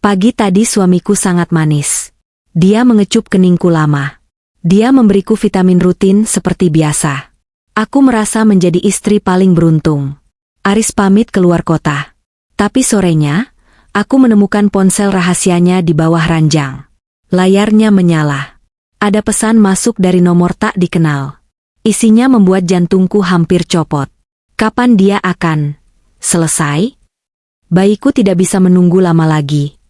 Pagi tadi suamiku sangat manis. Dia mengecup keningku lama. Dia memberiku vitamin rutin seperti biasa. Aku merasa menjadi istri paling beruntung. Aris pamit keluar kota. Tapi sorenya, aku menemukan ponsel rahasianya di bawah ranjang. Layarnya menyala. Ada pesan masuk dari nomor tak dikenal. Isinya membuat jantungku hampir copot. Kapan dia akan selesai? Bayiku tidak bisa menunggu lama lagi.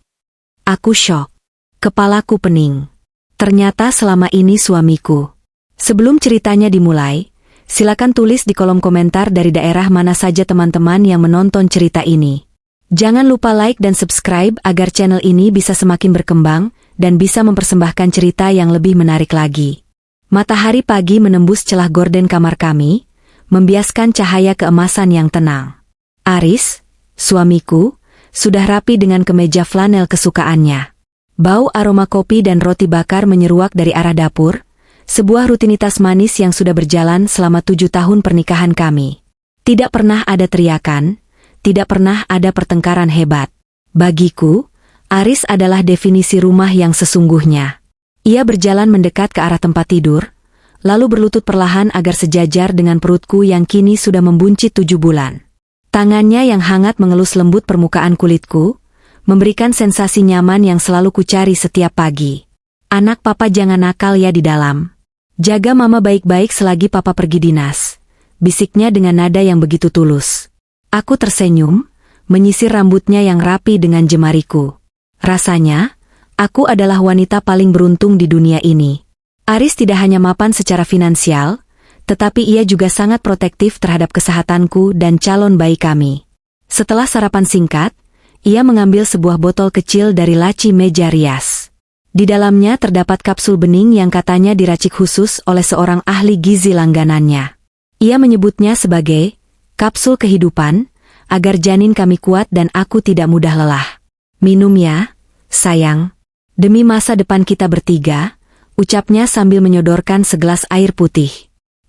Aku syok. Kepalaku pening. Ternyata selama ini suamiku. Sebelum ceritanya dimulai, silakan tulis di kolom komentar dari daerah mana saja teman-teman yang menonton cerita ini. Jangan lupa like dan subscribe agar channel ini bisa semakin berkembang dan bisa mempersembahkan cerita yang lebih menarik lagi. Matahari pagi menembus celah gorden kamar kami, membiaskan cahaya keemasan yang tenang. Aris, suamiku, sudah rapi dengan kemeja flanel kesukaannya. Bau aroma kopi dan roti bakar menyeruak dari arah dapur, sebuah rutinitas manis yang sudah berjalan selama 7 tahun pernikahan kami. Tidak pernah ada teriakan, tidak pernah ada pertengkaran hebat. Bagiku, Aris adalah definisi rumah yang sesungguhnya. Ia berjalan mendekat ke arah tempat tidur, lalu berlutut perlahan agar sejajar dengan perutku yang kini sudah membuncit 7 bulan. Tangannya yang hangat mengelus lembut permukaan kulitku, memberikan sensasi nyaman yang selalu kucari setiap pagi. Anak papa jangan nakal ya di dalam. Jaga mama baik-baik selagi papa pergi dinas, bisiknya dengan nada yang begitu tulus. Aku tersenyum, menyisir rambutnya yang rapi dengan jemariku. Rasanya, aku adalah wanita paling beruntung di dunia ini. Aris tidak hanya mapan secara finansial, tetapi ia juga sangat protektif terhadap kesehatanku dan calon bayi kami. Setelah sarapan singkat, ia mengambil sebuah botol kecil dari laci meja rias. Di dalamnya terdapat kapsul bening yang katanya diracik khusus oleh seorang ahli gizi langganannya. Ia menyebutnya sebagai kapsul kehidupan, agar janin kami kuat dan aku tidak mudah lelah. Minum ya, sayang. Demi masa depan kita bertiga, ucapnya sambil menyodorkan segelas air putih.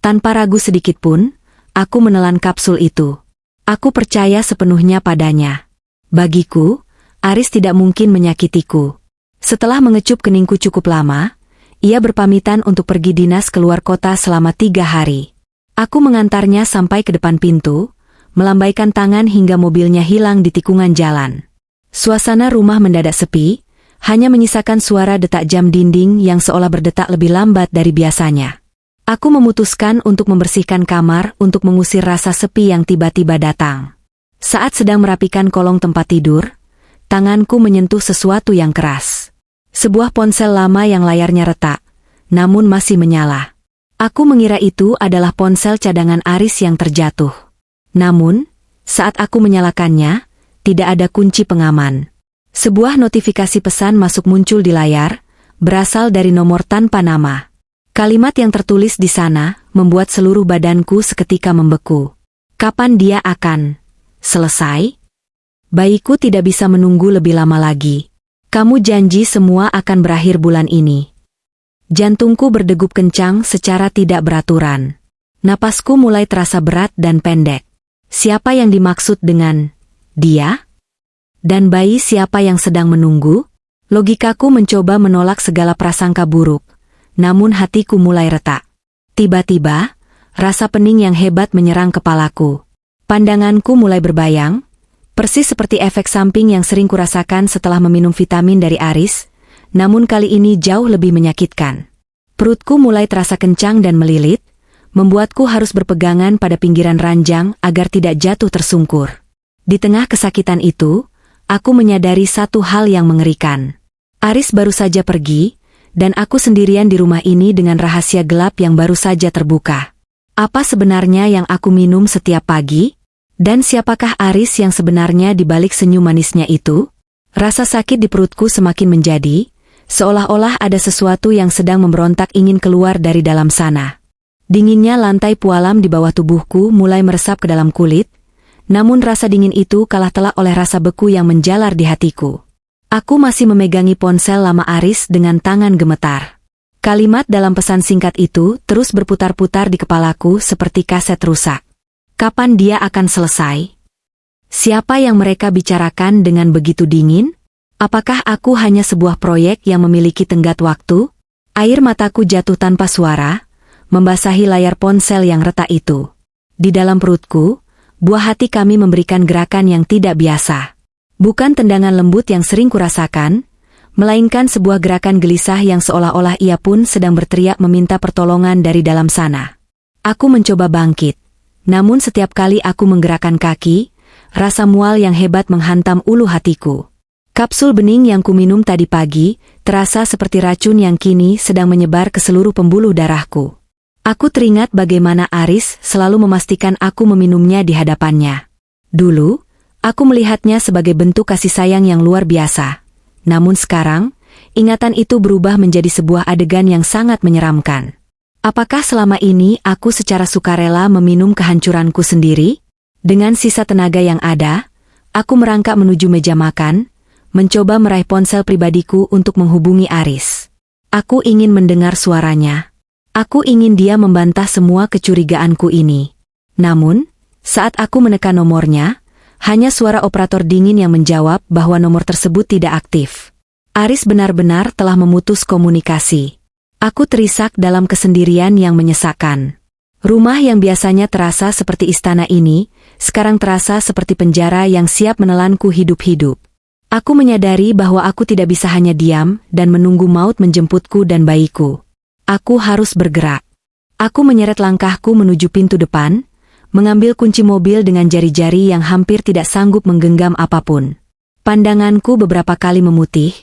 Tanpa ragu sedikit pun, aku menelan kapsul itu. Aku percaya sepenuhnya padanya. Bagiku, Aris tidak mungkin menyakitiku. Setelah mengecup keningku cukup lama, ia berpamitan untuk pergi dinas keluar kota selama 3 hari. Aku mengantarnya sampai ke depan pintu, melambaikan tangan hingga mobilnya hilang di tikungan jalan. Suasana rumah mendadak sepi, hanya menyisakan suara detak jam dinding yang seolah berdetak lebih lambat dari biasanya. Aku memutuskan untuk membersihkan kamar untuk mengusir rasa sepi yang tiba-tiba datang. Saat sedang merapikan kolong tempat tidur, tanganku menyentuh sesuatu yang keras. Sebuah ponsel lama yang layarnya retak, namun masih menyala. Aku mengira itu adalah ponsel cadangan Aris yang terjatuh. Namun, saat aku menyalakannya, tidak ada kunci pengaman. Sebuah notifikasi pesan masuk muncul di layar, berasal dari nomor tanpa nama. Kalimat yang tertulis di sana membuat seluruh badanku seketika membeku. Kapan dia akan selesai? Bayiku tidak bisa menunggu lebih lama lagi. Kamu janji semua akan berakhir bulan ini. Jantungku berdegup kencang secara tidak beraturan. Napasku mulai terasa berat dan pendek. Siapa yang dimaksud dengan dia? Dan bayi siapa yang sedang menunggu? Logikaku mencoba menolak segala prasangka buruk, namun hatiku mulai retak. Tiba-tiba, rasa pening yang hebat menyerang kepalaku. Pandanganku mulai berbayang, persis seperti efek samping yang sering kurasakan setelah meminum vitamin dari Aris, namun kali ini jauh lebih menyakitkan. Perutku mulai terasa kencang dan melilit, membuatku harus berpegangan pada pinggiran ranjang agar tidak jatuh tersungkur. Di tengah kesakitan itu, aku menyadari satu hal yang mengerikan. Aris baru saja pergi, dan aku sendirian di rumah ini dengan rahasia gelap yang baru saja terbuka. Apa sebenarnya yang aku minum setiap pagi? Dan siapakah Aris yang sebenarnya di balik senyum manisnya itu? Rasa sakit di perutku semakin menjadi, seolah-olah ada sesuatu yang sedang memberontak ingin keluar dari dalam sana. Dinginnya lantai pualam di bawah tubuhku mulai meresap ke dalam kulit, namun rasa dingin itu kalah telak oleh rasa beku yang menjalar di hatiku. Aku masih memegangi ponsel lama Aris dengan tangan gemetar. Kalimat dalam pesan singkat itu terus berputar-putar di kepalaku seperti kaset rusak. Kapan dia akan selesai? Siapa yang mereka bicarakan dengan begitu dingin? Apakah aku hanya sebuah proyek yang memiliki tenggat waktu? Air mataku jatuh tanpa suara, membasahi layar ponsel yang retak itu. Di dalam perutku, buah hati kami memberikan gerakan yang tidak biasa. Bukan tendangan lembut yang sering kurasakan, melainkan sebuah gerakan gelisah yang seolah-olah ia pun sedang berteriak meminta pertolongan dari dalam sana. Aku mencoba bangkit, namun setiap kali aku menggerakkan kaki, rasa mual yang hebat menghantam ulu hatiku. Kapsul bening yang kuminum tadi pagi, terasa seperti racun yang kini sedang menyebar ke seluruh pembuluh darahku. Aku teringat bagaimana Aris selalu memastikan aku meminumnya di hadapannya. Dulu, aku melihatnya sebagai bentuk kasih sayang yang luar biasa. Namun sekarang, ingatan itu berubah menjadi sebuah adegan yang sangat menyeramkan. Apakah selama ini aku secara sukarela meminum kehancuranku sendiri? Dengan sisa tenaga yang ada, aku merangkak menuju meja makan, mencoba meraih ponsel pribadiku untuk menghubungi Aris. Aku ingin mendengar suaranya. Aku ingin dia membantah semua kecurigaanku ini. Namun, saat aku menekan nomornya, hanya suara operator dingin yang menjawab bahwa nomor tersebut tidak aktif. Aris benar-benar telah memutus komunikasi. Aku terisak dalam kesendirian yang menyesakkan. Rumah yang biasanya terasa seperti istana ini, sekarang terasa seperti penjara yang siap menelanku hidup-hidup. Aku menyadari bahwa aku tidak bisa hanya diam dan menunggu maut menjemputku dan bayiku. Aku harus bergerak. Aku menyeret langkahku menuju pintu depan, mengambil kunci mobil dengan jari-jari yang hampir tidak sanggup menggenggam apapun. Pandanganku beberapa kali memutih,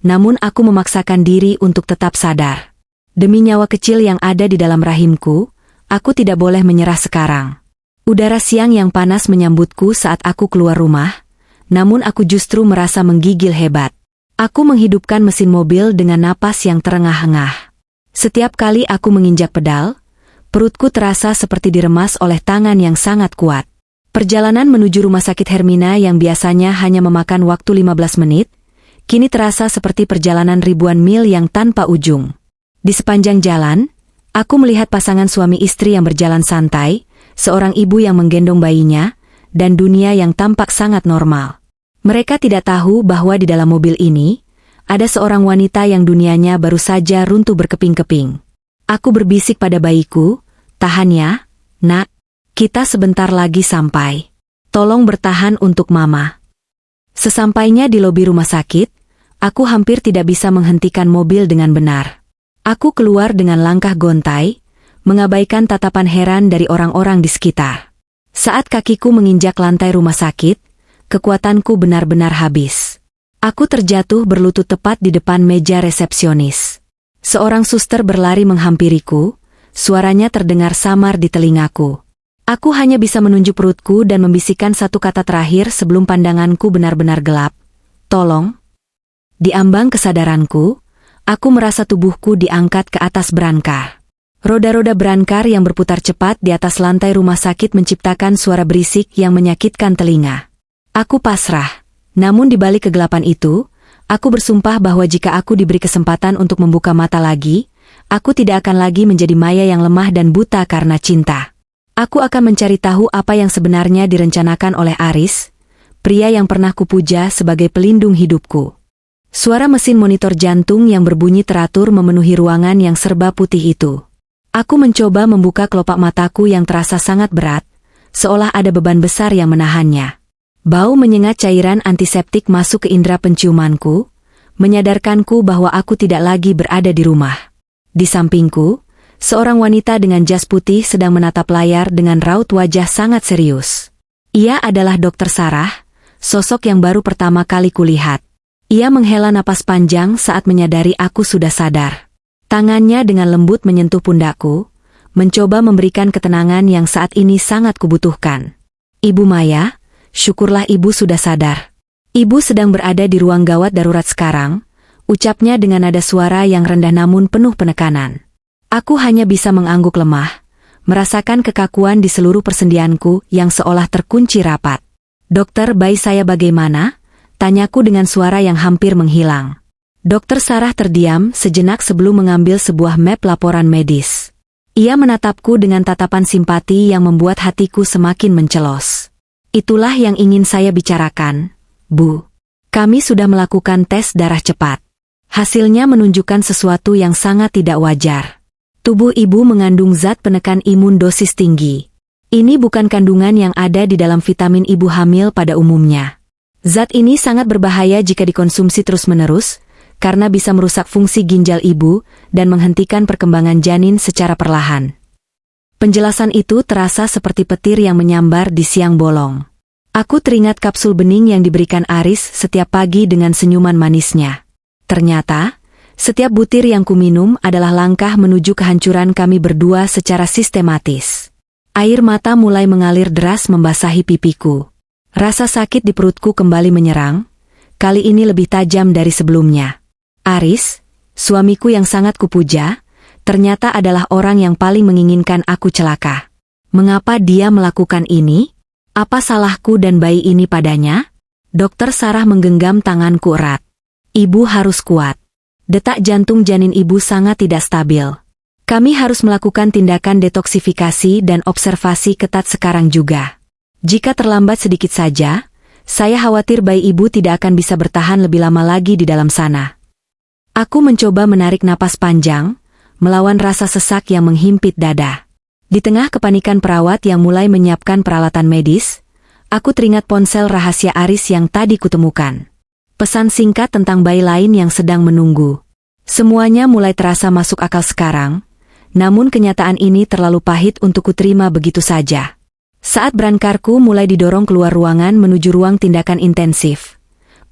namun aku memaksakan diri untuk tetap sadar. Demi nyawa kecil yang ada di dalam rahimku, aku tidak boleh menyerah sekarang. Udara siang yang panas menyambutku saat aku keluar rumah, namun aku justru merasa menggigil hebat. Aku menghidupkan mesin mobil dengan napas yang terengah-engah. Setiap kali aku menginjak pedal, perutku terasa seperti diremas oleh tangan yang sangat kuat. Perjalanan menuju rumah sakit Hermina yang biasanya hanya memakan waktu 15 menit, kini terasa seperti perjalanan ribuan mil yang tanpa ujung. Di sepanjang jalan, aku melihat pasangan suami istri yang berjalan santai, seorang ibu yang menggendong bayinya, dan dunia yang tampak sangat normal. Mereka tidak tahu bahwa di dalam mobil ini, ada seorang wanita yang dunianya baru saja runtuh berkeping-keping. Aku berbisik pada bayiku, "Tahan ya, nak. Kita sebentar lagi sampai. Tolong bertahan untuk mama." Sesampainya di lobi rumah sakit, aku hampir tidak bisa menghentikan mobil dengan benar. Aku keluar dengan langkah gontai, mengabaikan tatapan heran dari orang-orang di sekitar. Saat kakiku menginjak lantai rumah sakit, kekuatanku benar-benar habis. Aku terjatuh berlutut tepat di depan meja resepsionis. Seorang suster berlari menghampiriku, suaranya terdengar samar di telingaku. Aku hanya bisa menunjuk perutku dan membisikkan satu kata terakhir sebelum pandanganku benar-benar gelap. "Tolong." Di ambang kesadaranku, aku merasa tubuhku diangkat ke atas brankar. Roda-roda brankar yang berputar cepat di atas lantai rumah sakit menciptakan suara berisik yang menyakitkan telinga. Aku pasrah, namun di balik kegelapan itu, aku bersumpah bahwa jika aku diberi kesempatan untuk membuka mata lagi, aku tidak akan lagi menjadi Maya yang lemah dan buta karena cinta. Aku akan mencari tahu apa yang sebenarnya direncanakan oleh Aris, pria yang pernah kupuja sebagai pelindung hidupku. Suara mesin monitor jantung yang berbunyi teratur memenuhi ruangan yang serba putih itu. Aku mencoba membuka kelopak mataku yang terasa sangat berat, seolah ada beban besar yang menahannya. Bau menyengat cairan antiseptik masuk ke indera penciumanku, menyadarkanku bahwa aku tidak lagi berada di rumah. Di sampingku, seorang wanita dengan jas putih sedang menatap layar dengan raut wajah sangat serius. Ia adalah Dokter Sarah, sosok yang baru pertama kali kulihat. Ia menghela napas panjang saat menyadari aku sudah sadar. Tangannya dengan lembut menyentuh pundakku, mencoba memberikan ketenangan yang saat ini sangat kubutuhkan. "Ibu Maya, syukurlah ibu sudah sadar. Ibu sedang berada di ruang gawat darurat sekarang," ucapnya dengan nada suara yang rendah namun penuh penekanan. Aku hanya bisa mengangguk lemah, merasakan kekakuan di seluruh persendianku yang seolah terkunci rapat. "Dokter, bayi saya bagaimana?" tanyaku dengan suara yang hampir menghilang. Dokter Sarah terdiam sejenak sebelum mengambil sebuah map laporan medis. Ia menatapku dengan tatapan simpati yang membuat hatiku semakin mencelos. "Itulah yang ingin saya bicarakan, Bu. Kami sudah melakukan tes darah cepat. Hasilnya menunjukkan sesuatu yang sangat tidak wajar. Tubuh ibu mengandung zat penekan imun dosis tinggi. Ini bukan kandungan yang ada di dalam vitamin ibu hamil pada umumnya. Zat ini sangat berbahaya jika dikonsumsi terus-menerus, karena bisa merusak fungsi ginjal ibu dan menghentikan perkembangan janin secara perlahan. Penjelasan itu terasa seperti petir yang menyambar di siang bolong. Aku teringat kapsul bening yang diberikan Aris setiap pagi dengan senyuman manisnya. Ternyata, setiap butir yang kuminum adalah langkah menuju kehancuran kami berdua secara sistematis. Air mata mulai mengalir deras membasahi pipiku. Rasa sakit di perutku kembali menyerang, kali ini lebih tajam dari sebelumnya. Aris, suamiku yang sangat kupuja, ternyata adalah orang yang paling menginginkan aku celaka. Mengapa dia melakukan ini? Apa salahku dan bayi ini padanya? Dokter Sarah menggenggam tanganku erat. Ibu harus kuat. Detak jantung janin ibu sangat tidak stabil. Kami harus melakukan tindakan detoksifikasi dan observasi ketat sekarang juga. Jika terlambat sedikit saja, saya khawatir bayi ibu tidak akan bisa bertahan lebih lama lagi di dalam sana. Aku mencoba menarik napas panjang, melawan rasa sesak yang menghimpit dada. Di tengah kepanikan perawat yang mulai menyiapkan peralatan medis, aku teringat ponsel rahasia Aris yang tadi kutemukan. Pesan singkat tentang bayi lain yang sedang menunggu. Semuanya mulai terasa masuk akal sekarang, namun kenyataan ini terlalu pahit untuk kuterima begitu saja. Saat brankarku mulai didorong keluar ruangan menuju ruang tindakan intensif,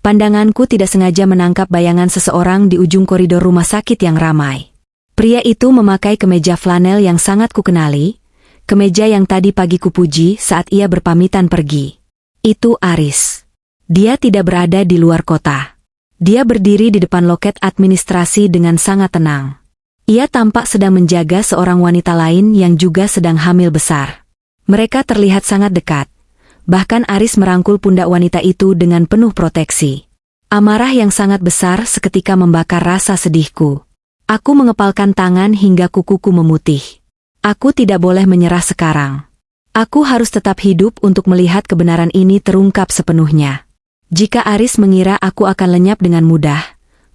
pandanganku tidak sengaja menangkap bayangan seseorang di ujung koridor rumah sakit yang ramai. Pria itu memakai kemeja flanel yang sangat kukenali, kemeja yang tadi pagi kupuji saat ia berpamitan pergi. Itu Aris. Dia tidak berada di luar kota. Dia berdiri di depan loket administrasi dengan sangat tenang. Ia tampak sedang menjaga seorang wanita lain yang juga sedang hamil besar. Mereka terlihat sangat dekat. Bahkan Aris merangkul pundak wanita itu dengan penuh proteksi. Amarah yang sangat besar seketika membakar rasa sedihku. Aku mengepalkan tangan hingga kukuku memutih. Aku tidak boleh menyerah sekarang. Aku harus tetap hidup untuk melihat kebenaran ini terungkap sepenuhnya. Jika Aris mengira aku akan lenyap dengan mudah,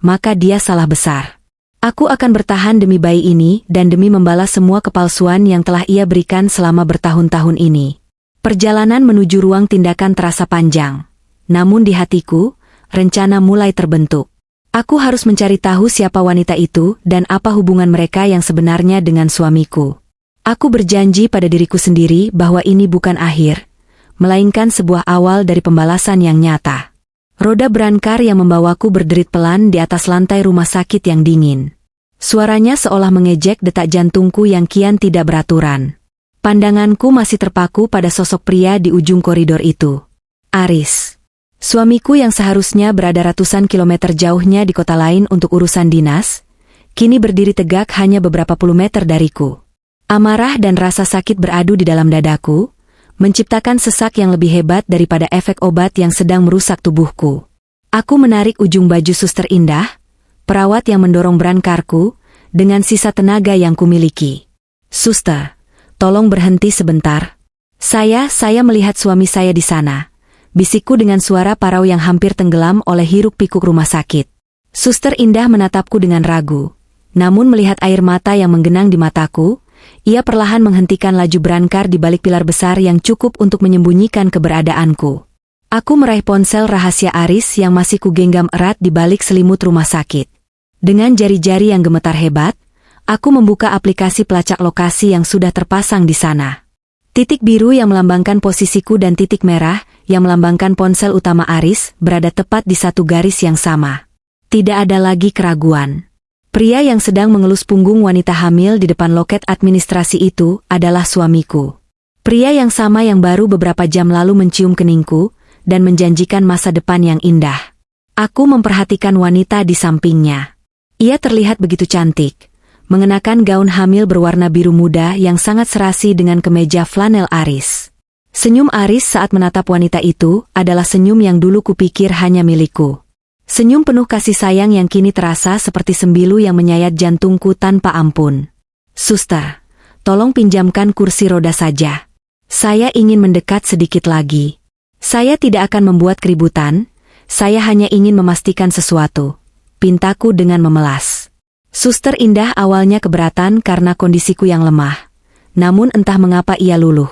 maka dia salah besar. Aku akan bertahan demi bayi ini dan demi membalas semua kepalsuan yang telah ia berikan selama bertahun-tahun ini. Perjalanan menuju ruang tindakan terasa panjang. Namun di hatiku, rencana mulai terbentuk. Aku harus mencari tahu siapa wanita itu dan apa hubungan mereka yang sebenarnya dengan suamiku. Aku berjanji pada diriku sendiri bahwa ini bukan akhir, melainkan sebuah awal dari pembalasan yang nyata. Roda brankar yang membawaku berderit pelan di atas lantai rumah sakit yang dingin. Suaranya seolah mengejek detak jantungku yang kian tidak beraturan. Pandanganku masih terpaku pada sosok pria di ujung koridor itu. Aris. Suamiku yang seharusnya berada ratusan kilometer jauhnya di kota lain untuk urusan dinas, kini berdiri tegak hanya beberapa puluh meter dariku. Amarah dan rasa sakit beradu di dalam dadaku, menciptakan sesak yang lebih hebat daripada efek obat yang sedang merusak tubuhku. Aku menarik ujung baju suster Indah, perawat yang mendorong brankarku, dengan sisa tenaga yang kumiliki. Suster, tolong berhenti sebentar. Saya melihat suami saya di sana. Bisikku dengan suara parau yang hampir tenggelam oleh hiruk-pikuk rumah sakit. Suster Indah menatapku dengan ragu. Namun melihat air mata yang menggenang di mataku, ia perlahan menghentikan laju brankar di balik pilar besar yang cukup untuk menyembunyikan keberadaanku. Aku meraih ponsel rahasia Aris yang masih kugenggam erat di balik selimut rumah sakit. Dengan jari-jari yang gemetar hebat, aku membuka aplikasi pelacak lokasi yang sudah terpasang di sana. Titik biru yang melambangkan posisiku dan titik merah yang melambangkan ponsel utama Aris berada tepat di satu garis yang sama. Tidak ada lagi keraguan. Pria yang sedang mengelus punggung wanita hamil di depan loket administrasi itu adalah suamiku. Pria yang sama yang baru beberapa jam lalu mencium keningku dan menjanjikan masa depan yang indah. Aku memperhatikan wanita di sampingnya. Ia terlihat begitu cantik, mengenakan gaun hamil berwarna biru muda yang sangat serasi dengan kemeja flanel Aris. Senyum Aris saat menatap wanita itu adalah senyum yang dulu kupikir hanya milikku. Senyum penuh kasih sayang yang kini terasa seperti sembilu yang menyayat jantungku tanpa ampun. Suster, tolong pinjamkan kursi roda saja. Saya ingin mendekat sedikit lagi. Saya tidak akan membuat keributan, Saya hanya ingin memastikan sesuatu, pintaku dengan memelas. Suster Indah awalnya keberatan karena kondisiku yang lemah. Namun entah mengapa ia luluh.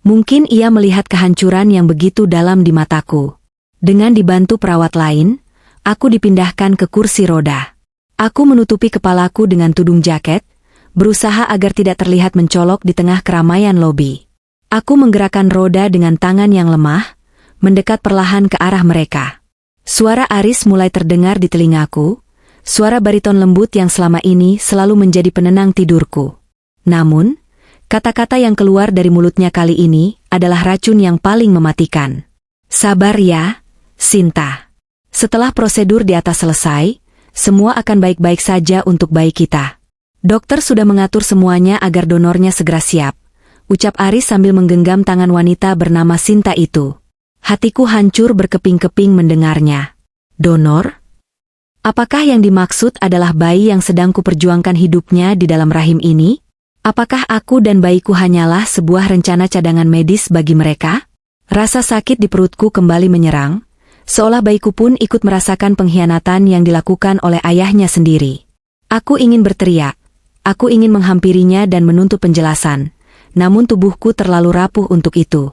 Mungkin ia melihat kehancuran yang begitu dalam di mataku. Dengan dibantu perawat lain, aku dipindahkan ke kursi roda. Aku menutupi kepalaku dengan tudung jaket, berusaha agar tidak terlihat mencolok di tengah keramaian lobi. Aku menggerakkan roda dengan tangan yang lemah, mendekat perlahan ke arah mereka. Suara Aris mulai terdengar di telingaku, suara bariton lembut yang selama ini selalu menjadi penenang tidurku. Namun, kata-kata yang keluar dari mulutnya kali ini adalah racun yang paling mematikan. Sabar ya, Sinta. Setelah prosedur di atas selesai, semua akan baik-baik saja untuk bayi kita. Dokter sudah mengatur semuanya agar donornya segera siap, ucap Aris sambil menggenggam tangan wanita bernama Sinta itu. Hatiku hancur berkeping-keping mendengarnya. Donor? Apakah yang dimaksud adalah bayi yang sedang kuperjuangkan hidupnya di dalam rahim ini? Apakah aku dan bayiku hanyalah sebuah rencana cadangan medis bagi mereka? Rasa sakit di perutku kembali menyerang, seolah bayiku pun ikut merasakan pengkhianatan yang dilakukan oleh ayahnya sendiri. Aku ingin berteriak, aku ingin menghampirinya dan menuntut penjelasan, namun tubuhku terlalu rapuh untuk itu.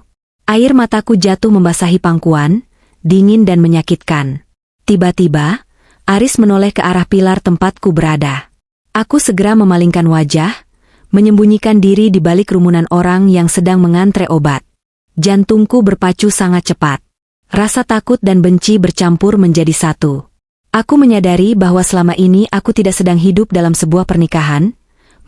Air mataku jatuh membasahi pangkuan, dingin dan menyakitkan. Tiba-tiba, Aris menoleh ke arah pilar tempatku berada. Aku segera memalingkan wajah, menyembunyikan diri di balik kerumunan orang yang sedang mengantre obat. Jantungku berpacu sangat cepat. Rasa takut dan benci bercampur menjadi satu. Aku menyadari bahwa selama ini aku tidak sedang hidup dalam sebuah pernikahan,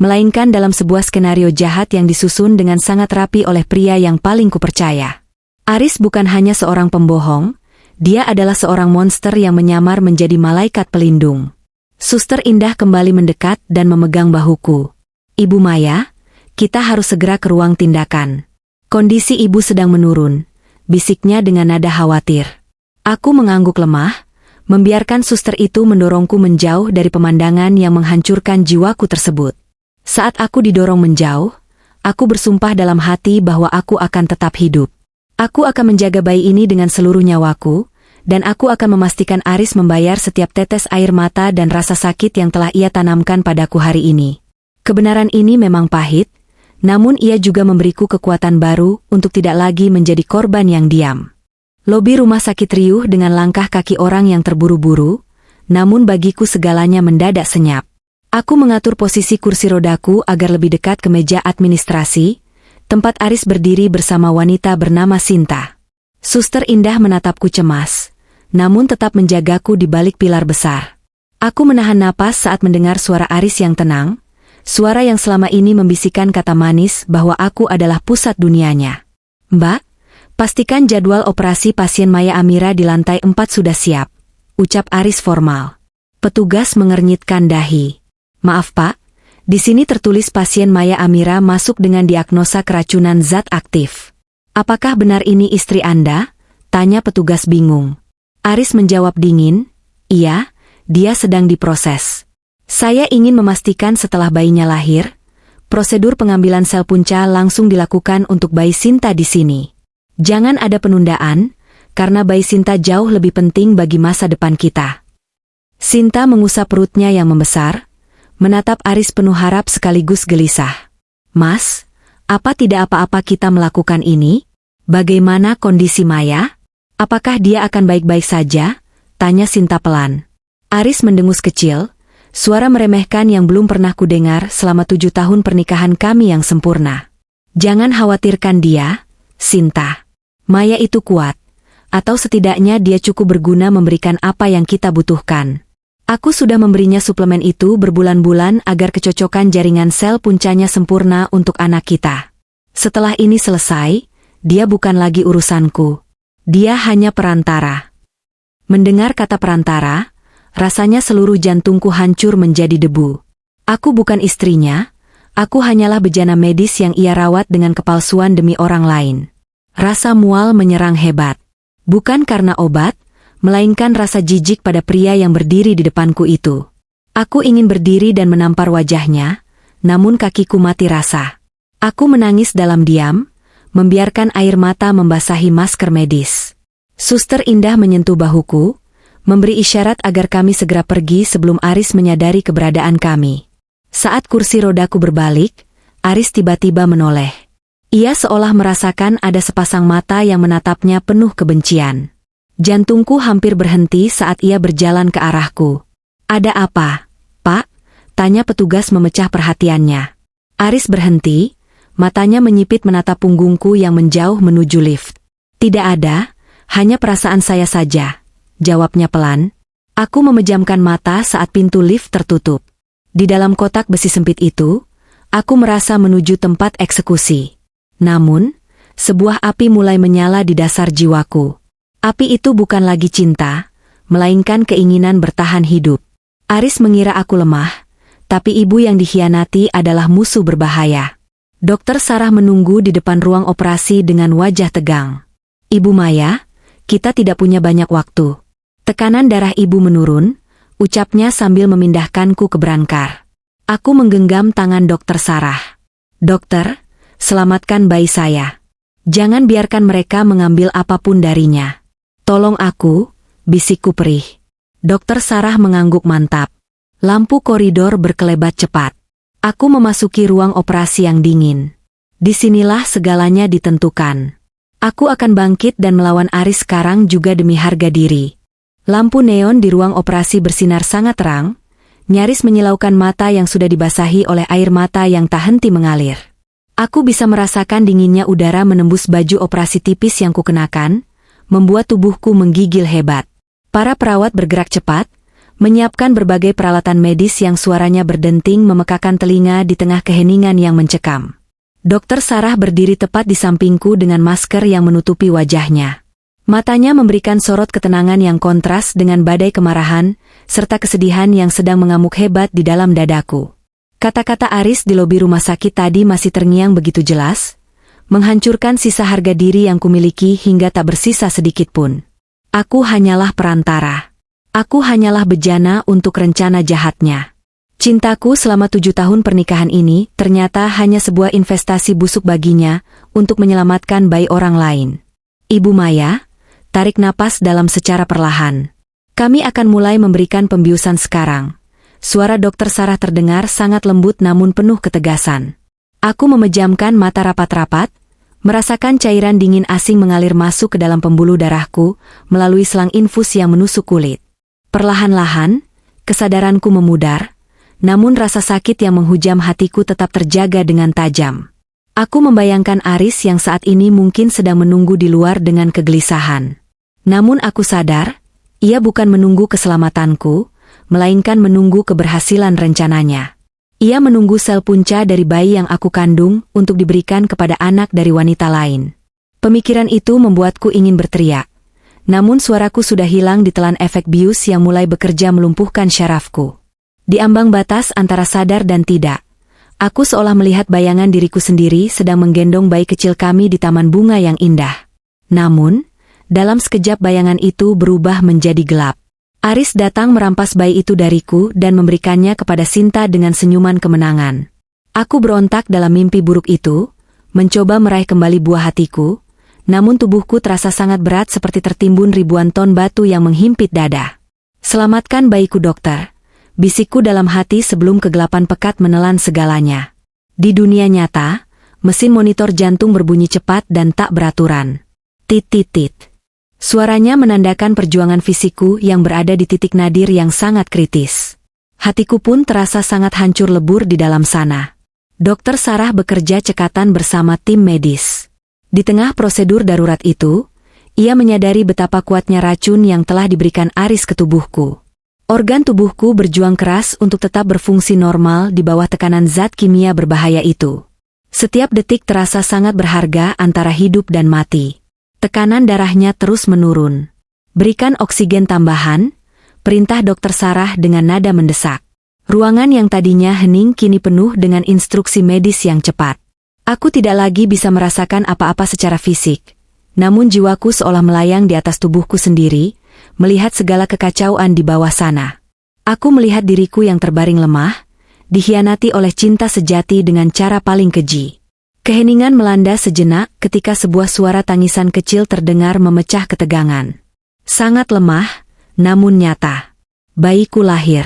melainkan dalam sebuah skenario jahat yang disusun dengan sangat rapi oleh pria yang paling kupercaya. Aris bukan hanya seorang pembohong, dia adalah seorang monster yang menyamar menjadi malaikat pelindung. Suster Indah kembali mendekat dan memegang bahuku. Ibu Maya, kita harus segera ke ruang tindakan. Kondisi ibu sedang menurun, bisiknya dengan nada khawatir. Aku mengangguk lemah, membiarkan suster itu mendorongku menjauh dari pemandangan yang menghancurkan jiwaku tersebut. Saat aku didorong menjauh, aku bersumpah dalam hati bahwa aku akan tetap hidup. Aku akan menjaga bayi ini dengan seluruh nyawaku, dan aku akan memastikan Aris membayar setiap tetes air mata dan rasa sakit yang telah ia tanamkan padaku hari ini. Kebenaran ini memang pahit, namun ia juga memberiku kekuatan baru untuk tidak lagi menjadi korban yang diam. Lobi rumah sakit riuh dengan langkah kaki orang yang terburu-buru, namun bagiku segalanya mendadak senyap. Aku mengatur posisi kursi rodaku agar lebih dekat ke meja administrasi, tempat Aris berdiri bersama wanita bernama Sinta. Suster Indah menatapku cemas, namun tetap menjagaku di balik pilar besar. Aku menahan napas saat mendengar suara Aris yang tenang, suara yang selama ini membisikkan kata manis bahwa aku adalah pusat dunianya. Mbak, pastikan jadwal operasi pasien Maya Amira di lantai 4 sudah siap, ucap Aris formal. Petugas mengernyitkan dahi. Maaf Pak, di sini tertulis pasien Maya Amira masuk dengan diagnosa keracunan zat aktif. Apakah benar ini istri Anda? Tanya petugas bingung. Aris menjawab dingin, iya, dia sedang diproses. Saya ingin memastikan setelah bayinya lahir, prosedur pengambilan sel punca langsung dilakukan untuk bayi Sinta di sini. Jangan ada penundaan, karena bayi Sinta jauh lebih penting bagi masa depan kita. Sinta mengusap perutnya yang membesar, menatap Aris penuh harap sekaligus gelisah. Mas, apa tidak apa-apa kita melakukan ini? Bagaimana kondisi Maya? Apakah dia akan baik-baik saja? Tanya Sinta pelan. Aris mendengus kecil, suara meremehkan yang belum pernah kudengar selama 7 tahun pernikahan kami yang sempurna. Jangan khawatirkan dia, Sinta. Maya itu kuat, atau setidaknya dia cukup berguna memberikan apa yang kita butuhkan. Aku sudah memberinya suplemen itu berbulan-bulan agar kecocokan jaringan sel puncanya sempurna untuk anak kita. Setelah ini selesai, dia bukan lagi urusanku. Dia hanya perantara. Mendengar kata perantara, rasanya seluruh jantungku hancur menjadi debu. Aku bukan istrinya, aku hanyalah bejana medis yang ia rawat dengan kepalsuan demi orang lain. Rasa mual menyerang hebat. Bukan karena obat, melainkan rasa jijik pada pria yang berdiri di depanku itu. Aku ingin berdiri dan menampar wajahnya, namun kakiku mati rasa. Aku menangis dalam diam, membiarkan air mata membasahi masker medis. Suster Indah menyentuh bahuku, memberi isyarat agar kami segera pergi sebelum Aris menyadari keberadaan kami. Saat kursi rodaku berbalik, Aris tiba-tiba menoleh. Ia seolah merasakan ada sepasang mata yang menatapnya penuh kebencian. Jantungku hampir berhenti saat ia berjalan ke arahku. "Ada apa, Pak?" tanya petugas memecah perhatiannya. Aris berhenti, matanya menyipit menatap punggungku yang menjauh menuju lift. "Tidak ada, hanya perasaan saya saja," jawabnya pelan. Aku memejamkan mata saat pintu lift tertutup. Di dalam kotak besi sempit itu, aku merasa menuju tempat eksekusi. Namun, sebuah api mulai menyala di dasar jiwaku. Api itu bukan lagi cinta, melainkan keinginan bertahan hidup. Aris mengira aku lemah, tapi ibu yang dikhianati adalah musuh berbahaya. Dokter Sarah menunggu di depan ruang operasi dengan wajah tegang. "Ibu Maya, kita tidak punya banyak waktu." Tekanan darah ibu menurun, ucapnya sambil memindahkanku ke brankar. Aku menggenggam tangan Dokter Sarah. "Dokter, selamatkan bayi saya. Jangan biarkan mereka mengambil apapun darinya. Tolong aku," bisikku perih. Dokter Sarah mengangguk mantap. Lampu koridor berkelebat cepat. Aku memasuki ruang operasi yang dingin. Disinilah segalanya ditentukan. Aku akan bangkit dan melawan Aris sekarang juga demi harga diri. Lampu neon di ruang operasi bersinar sangat terang, nyaris menyilaukan mata yang sudah dibasahi oleh air mata yang tak henti mengalir. Aku bisa merasakan dinginnya udara menembus baju operasi tipis yang kukenakan, membuat tubuhku menggigil hebat. Para perawat bergerak cepat, menyiapkan berbagai peralatan medis yang suaranya berdenting memekakan telinga di tengah keheningan yang mencekam. Dokter Sarah berdiri tepat di sampingku dengan masker yang menutupi wajahnya. Matanya memberikan sorot ketenangan yang kontras dengan badai kemarahan, serta kesedihan yang sedang mengamuk hebat di dalam dadaku. Kata-kata Aris di lobi rumah sakit tadi masih terngiang begitu jelas, menghancurkan sisa harga diri yang kumiliki hingga tak bersisa sedikit pun. Aku hanyalah perantara. Aku hanyalah bejana untuk rencana jahatnya. Cintaku selama 7 tahun pernikahan ini ternyata hanya sebuah investasi busuk baginya untuk menyelamatkan bayi orang lain. "Ibu Maya, tarik napas dalam secara perlahan. Kami akan mulai memberikan pembiusan sekarang." Suara Dokter Sarah terdengar sangat lembut namun penuh ketegasan. Aku memejamkan mata rapat-rapat, merasakan cairan dingin asing mengalir masuk ke dalam pembuluh darahku melalui selang infus yang menusuk kulit. Perlahan-lahan, kesadaranku memudar, namun rasa sakit yang menghujam hatiku tetap terjaga dengan tajam. Aku membayangkan Aris yang saat ini mungkin sedang menunggu di luar dengan kegelisahan. Namun aku sadar, ia bukan menunggu keselamatanku, melainkan menunggu keberhasilan rencananya. Ia menunggu sel punca dari bayi yang aku kandung untuk diberikan kepada anak dari wanita lain. Pemikiran itu membuatku ingin berteriak. Namun suaraku sudah hilang ditelan efek bius yang mulai bekerja melumpuhkan syarafku. Di ambang batas antara sadar dan tidak, aku seolah melihat bayangan diriku sendiri sedang menggendong bayi kecil kami di taman bunga yang indah. Namun, dalam sekejap bayangan itu berubah menjadi gelap. Aris datang merampas bayi itu dariku dan memberikannya kepada Sinta dengan senyuman kemenangan. Aku berontak dalam mimpi buruk itu, mencoba meraih kembali buah hatiku, namun tubuhku terasa sangat berat seperti tertimbun ribuan ton batu yang menghimpit dada. "Selamatkan bayiku, dokter," bisikku dalam hati sebelum kegelapan pekat menelan segalanya. Di dunia nyata, mesin monitor jantung berbunyi cepat dan tak beraturan. Tit-tit-tit. Suaranya menandakan perjuangan fisikku yang berada di titik nadir yang sangat kritis. Hatiku pun terasa sangat hancur lebur di dalam sana. Dokter Sarah bekerja cekatan bersama tim medis. Di tengah prosedur darurat itu, ia menyadari betapa kuatnya racun yang telah diberikan Aris ke tubuhku. Organ tubuhku berjuang keras untuk tetap berfungsi normal di bawah tekanan zat kimia berbahaya itu. Setiap detik terasa sangat berharga antara hidup dan mati. Tekanan darahnya terus menurun. "Berikan oksigen tambahan," perintah Dokter Sarah dengan nada mendesak. Ruangan yang tadinya hening kini penuh dengan instruksi medis yang cepat. Aku tidak lagi bisa merasakan apa-apa secara fisik, namun jiwaku seolah melayang di atas tubuhku sendiri, melihat segala kekacauan di bawah sana. Aku melihat diriku yang terbaring lemah, dikhianati oleh cinta sejati dengan cara paling keji. Keheningan melanda sejenak ketika sebuah suara tangisan kecil terdengar memecah ketegangan. Sangat lemah, namun nyata. Bayiku lahir.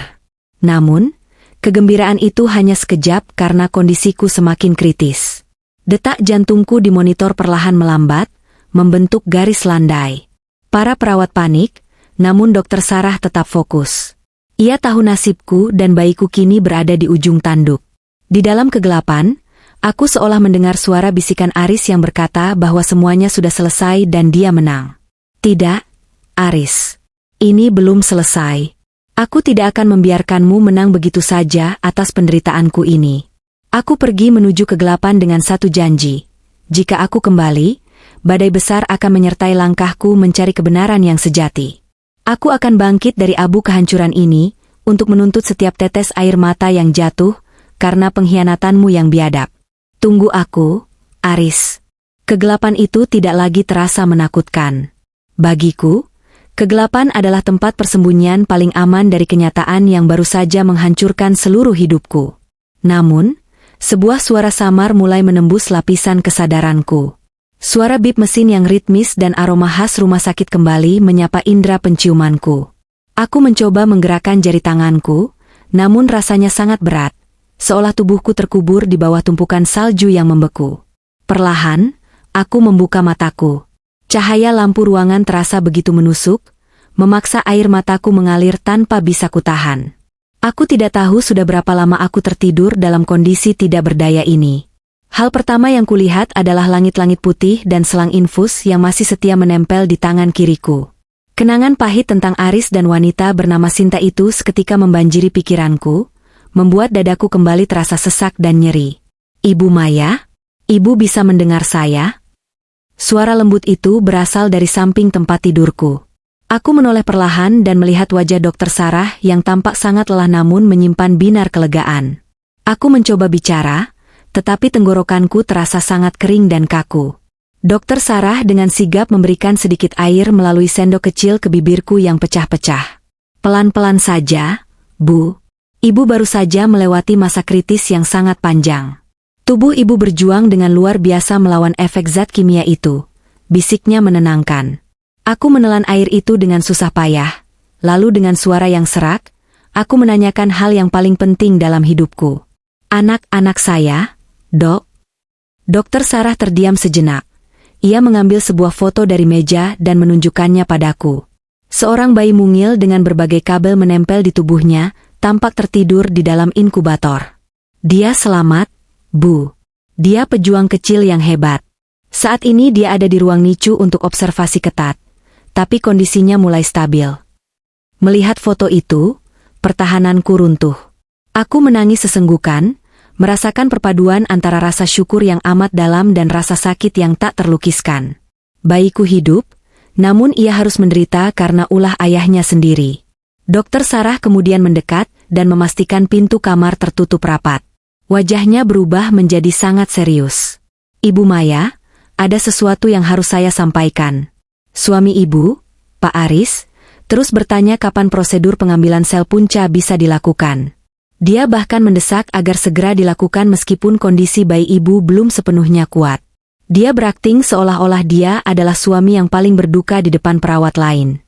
Namun, kegembiraan itu hanya sekejap karena kondisiku semakin kritis. Detak jantungku di monitor perlahan melambat, membentuk garis landai. Para perawat panik, namun Dokter Sarah tetap fokus. Ia tahu nasibku dan bayiku kini berada di ujung tanduk. Di dalam kegelapan, aku seolah mendengar suara bisikan Aris yang berkata bahwa semuanya sudah selesai dan dia menang. Tidak, Aris. Ini belum selesai. Aku tidak akan membiarkanmu menang begitu saja atas penderitaanku ini. Aku pergi menuju kegelapan dengan satu janji. Jika aku kembali, badai besar akan menyertai langkahku mencari kebenaran yang sejati. Aku akan bangkit dari abu kehancuran ini, untuk menuntut setiap tetes air mata yang jatuh, karena pengkhianatanmu yang biadab. Tunggu aku, Aris. Kegelapan itu tidak lagi terasa menakutkan. Bagiku, kegelapan adalah tempat persembunyian paling aman dari kenyataan yang baru saja menghancurkan seluruh hidupku. Namun, sebuah suara samar mulai menembus lapisan kesadaranku. Suara bip mesin yang ritmis dan aroma khas rumah sakit kembali menyapa indera penciumanku. Aku mencoba menggerakkan jari tanganku, namun rasanya sangat berat, seolah tubuhku terkubur di bawah tumpukan salju yang membeku. Perlahan, aku membuka mataku. Cahaya lampu ruangan terasa begitu menusuk, memaksa air mataku mengalir tanpa bisa kutahan. Aku tidak tahu sudah berapa lama aku tertidur dalam kondisi tidak berdaya ini. Hal pertama yang kulihat adalah langit-langit putih dan selang infus yang masih setia menempel di tangan kiriku. Kenangan pahit tentang Aris dan wanita bernama Sinta itu seketika membanjiri pikiranku, membuat dadaku kembali terasa sesak dan nyeri. Ibu Maya? Ibu bisa mendengar saya? Suara lembut itu berasal dari samping tempat tidurku. Aku menoleh perlahan dan melihat wajah Dokter Sarah yang tampak sangat lelah namun menyimpan binar kelegaan. Aku mencoba bicara, tetapi tenggorokanku terasa sangat kering dan kaku. Dokter Sarah dengan sigap memberikan sedikit air melalui sendok kecil ke bibirku yang pecah-pecah. Pelan-pelan saja, Bu. Ibu baru saja melewati masa kritis yang sangat panjang. Tubuh ibu berjuang dengan luar biasa melawan efek zat kimia itu. Bisiknya menenangkan. Aku menelan air itu dengan susah payah. Lalu dengan suara yang serak, aku menanyakan hal yang paling penting dalam hidupku. Anak-anak saya, Dok. Dokter Sarah terdiam sejenak. Ia mengambil sebuah foto dari meja dan menunjukkannya padaku. Seorang bayi mungil dengan berbagai kabel menempel di tubuhnya, tampak tertidur di dalam inkubator. Dia selamat, Bu. Dia pejuang kecil yang hebat. Saat ini dia ada di ruang NICU untuk observasi ketat, tapi kondisinya mulai stabil. Melihat foto itu, pertahananku runtuh. Aku menangis sesenggukan, merasakan perpaduan antara rasa syukur yang amat dalam dan rasa sakit yang tak terlukiskan. Bayiku hidup, namun ia harus menderita karena ulah ayahnya sendiri. Dokter Sarah kemudian mendekat dan memastikan pintu kamar tertutup rapat. Wajahnya berubah menjadi sangat serius. Ibu Maya, ada sesuatu yang harus saya sampaikan. Suami ibu, Pak Aris, terus bertanya kapan prosedur pengambilan sel punca bisa dilakukan. Dia bahkan mendesak agar segera dilakukan meskipun kondisi bayi ibu belum sepenuhnya kuat. Dia berakting seolah-olah dia adalah suami yang paling berduka di depan perawat lain.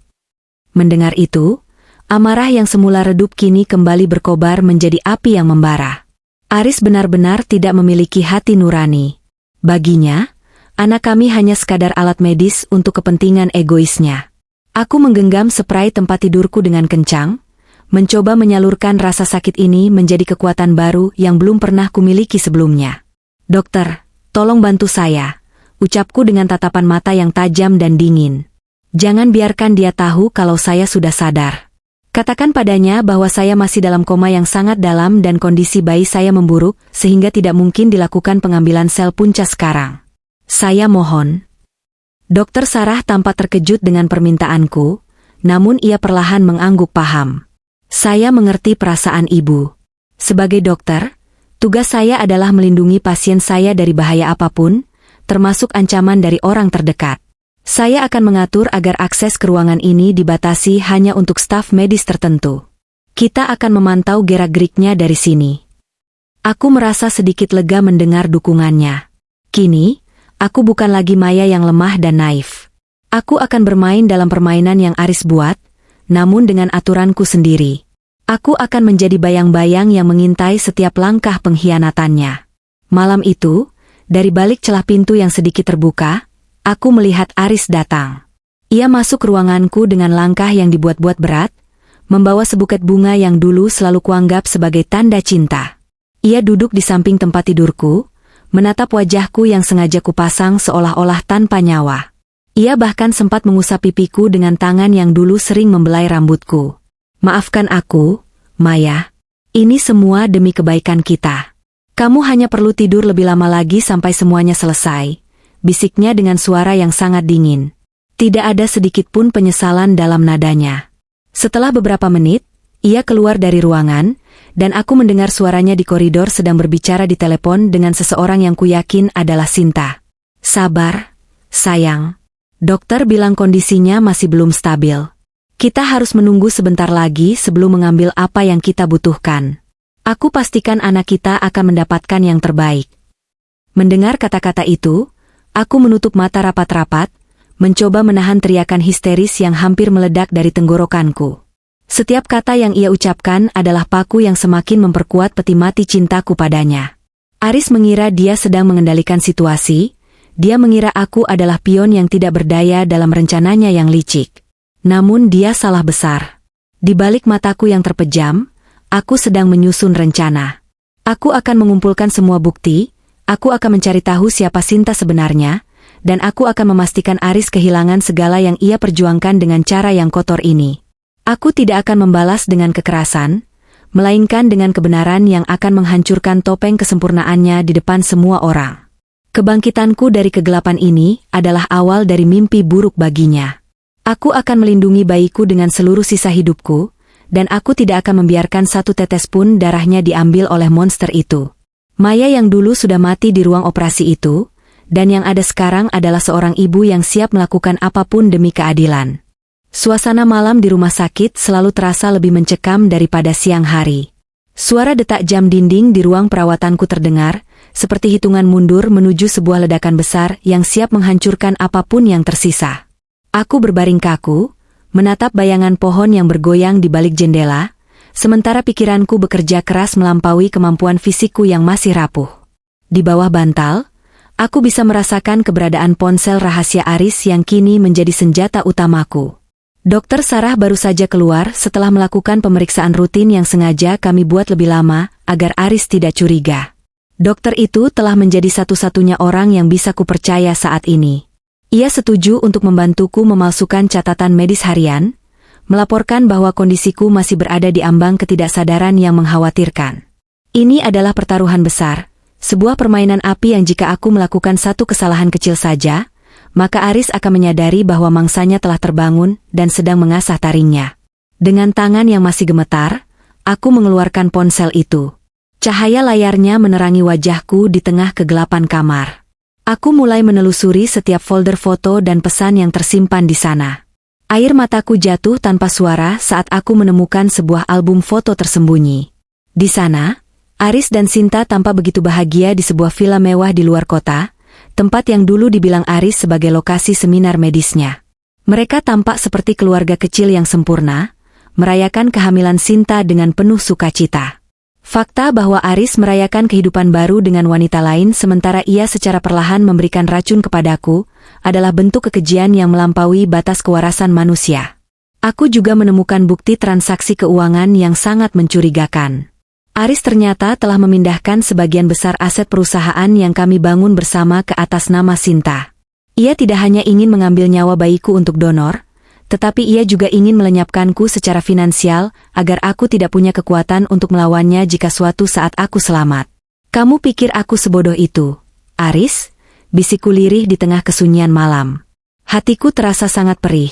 Mendengar itu, amarah yang semula redup kini kembali berkobar menjadi api yang membara. Aris benar-benar tidak memiliki hati nurani. Baginya, anak kami hanya sekadar alat medis untuk kepentingan egoisnya. Aku menggenggam spray tempat tidurku dengan kencang, mencoba menyalurkan rasa sakit ini menjadi kekuatan baru yang belum pernah kumiliki sebelumnya. Dokter, tolong bantu saya, ucapku dengan tatapan mata yang tajam dan dingin. Jangan biarkan dia tahu kalau saya sudah sadar. Katakan padanya bahwa saya masih dalam koma yang sangat dalam dan kondisi bayi saya memburuk sehingga tidak mungkin dilakukan pengambilan sel punca sekarang. Saya mohon. Dokter Sarah tampak terkejut dengan permintaanku, namun ia perlahan mengangguk paham. Saya mengerti perasaan ibu. Sebagai dokter, tugas saya adalah melindungi pasien saya dari bahaya apapun, termasuk ancaman dari orang terdekat. Saya akan mengatur agar akses ke ruangan ini dibatasi hanya untuk staf medis tertentu. Kita akan memantau gerak-geriknya dari sini. Aku merasa sedikit lega mendengar dukungannya. Kini, aku bukan lagi Maya yang lemah dan naif. Aku akan bermain dalam permainan yang Aris buat, namun dengan aturanku sendiri. Aku akan menjadi bayang-bayang yang mengintai setiap langkah pengkhianatannya. Malam itu, dari balik celah pintu yang sedikit terbuka, aku melihat Aris datang. Ia masuk ruanganku dengan langkah yang dibuat-buat berat, membawa sebuket bunga yang dulu selalu kuanggap sebagai tanda cinta. Ia duduk di samping tempat tidurku, menatap wajahku yang sengaja kupasang seolah-olah tanpa nyawa. Ia bahkan sempat mengusap pipiku dengan tangan yang dulu sering membelai rambutku. Maafkan aku, Maya. Ini semua demi kebaikan kita. Kamu hanya perlu tidur lebih lama lagi sampai semuanya selesai, bisiknya dengan suara yang sangat dingin. Tidak ada sedikit pun penyesalan dalam nadanya. Setelah beberapa menit, ia keluar dari ruangan, dan aku mendengar suaranya di koridor sedang berbicara di telepon dengan seseorang yang kuyakin adalah Sinta. Sabar, sayang. Dokter bilang kondisinya masih belum stabil. Kita harus menunggu sebentar lagi sebelum mengambil apa yang kita butuhkan. Aku pastikan anak kita akan mendapatkan yang terbaik. Mendengar kata-kata itu, aku menutup mata rapat-rapat, mencoba menahan teriakan histeris yang hampir meledak dari tenggorokanku. Setiap kata yang ia ucapkan adalah paku yang semakin memperkuat peti mati cintaku padanya. Aris mengira dia sedang mengendalikan situasi, dia mengira aku adalah pion yang tidak berdaya dalam rencananya yang licik. Namun dia salah besar. Di balik mataku yang terpejam, aku sedang menyusun rencana. Aku akan mengumpulkan semua bukti, aku akan mencari tahu siapa Sinta sebenarnya, dan aku akan memastikan Aris kehilangan segala yang ia perjuangkan dengan cara yang kotor ini. Aku tidak akan membalas dengan kekerasan, melainkan dengan kebenaran yang akan menghancurkan topeng kesempurnaannya di depan semua orang. Kebangkitanku dari kegelapan ini adalah awal dari mimpi buruk baginya. Aku akan melindungi bayiku dengan seluruh sisa hidupku, dan aku tidak akan membiarkan satu tetes pun darahnya diambil oleh monster itu. Maya yang dulu sudah mati di ruang operasi itu, dan yang ada sekarang adalah seorang ibu yang siap melakukan apapun demi keadilan. Suasana malam di rumah sakit selalu terasa lebih mencekam daripada siang hari. Suara detak jam dinding di ruang perawatanku terdengar, seperti hitungan mundur menuju sebuah ledakan besar yang siap menghancurkan apapun yang tersisa. Aku berbaring kaku, menatap bayangan pohon yang bergoyang di balik jendela, sementara pikiranku bekerja keras melampaui kemampuan fisikku yang masih rapuh. Di bawah bantal, aku bisa merasakan keberadaan ponsel rahasia Aris yang kini menjadi senjata utamaku. Dokter Sarah baru saja keluar setelah melakukan pemeriksaan rutin yang sengaja kami buat lebih lama, agar Aris tidak curiga. Dokter itu telah menjadi satu-satunya orang yang bisa kupercaya saat ini. Ia setuju untuk membantuku memalsukan catatan medis harian, melaporkan bahwa kondisiku masih berada di ambang ketidaksadaran yang mengkhawatirkan. Ini adalah pertaruhan besar, sebuah permainan api yang jika aku melakukan satu kesalahan kecil saja, maka Aris akan menyadari bahwa mangsanya telah terbangun dan sedang mengasah taringnya. Dengan tangan yang masih gemetar, aku mengeluarkan ponsel itu. Cahaya layarnya menerangi wajahku di tengah kegelapan kamar. Aku mulai menelusuri setiap folder foto dan pesan yang tersimpan di sana. Air mataku jatuh tanpa suara saat aku menemukan sebuah album foto tersembunyi. Di sana, Aris dan Sinta tampak begitu bahagia di sebuah villa mewah di luar kota, tempat yang dulu dibilang Aris sebagai lokasi seminar medisnya. Mereka tampak seperti keluarga kecil yang sempurna, merayakan kehamilan Sinta dengan penuh sukacita. Fakta bahwa Aris merayakan kehidupan baru dengan wanita lain sementara ia secara perlahan memberikan racun kepadaku, adalah bentuk kekejian yang melampaui batas kewarasan manusia. Aku juga menemukan bukti transaksi keuangan yang sangat mencurigakan. Aris ternyata telah memindahkan sebagian besar aset perusahaan yang kami bangun bersama ke atas nama Sinta. Ia tidak hanya ingin mengambil nyawa bayiku untuk donor, tetapi ia juga ingin melenyapkanku secara finansial agar aku tidak punya kekuatan untuk melawannya jika suatu saat aku selamat. Kamu pikir aku sebodoh itu, Aris? Bisikku lirih di tengah kesunyian malam. Hatiku terasa sangat perih,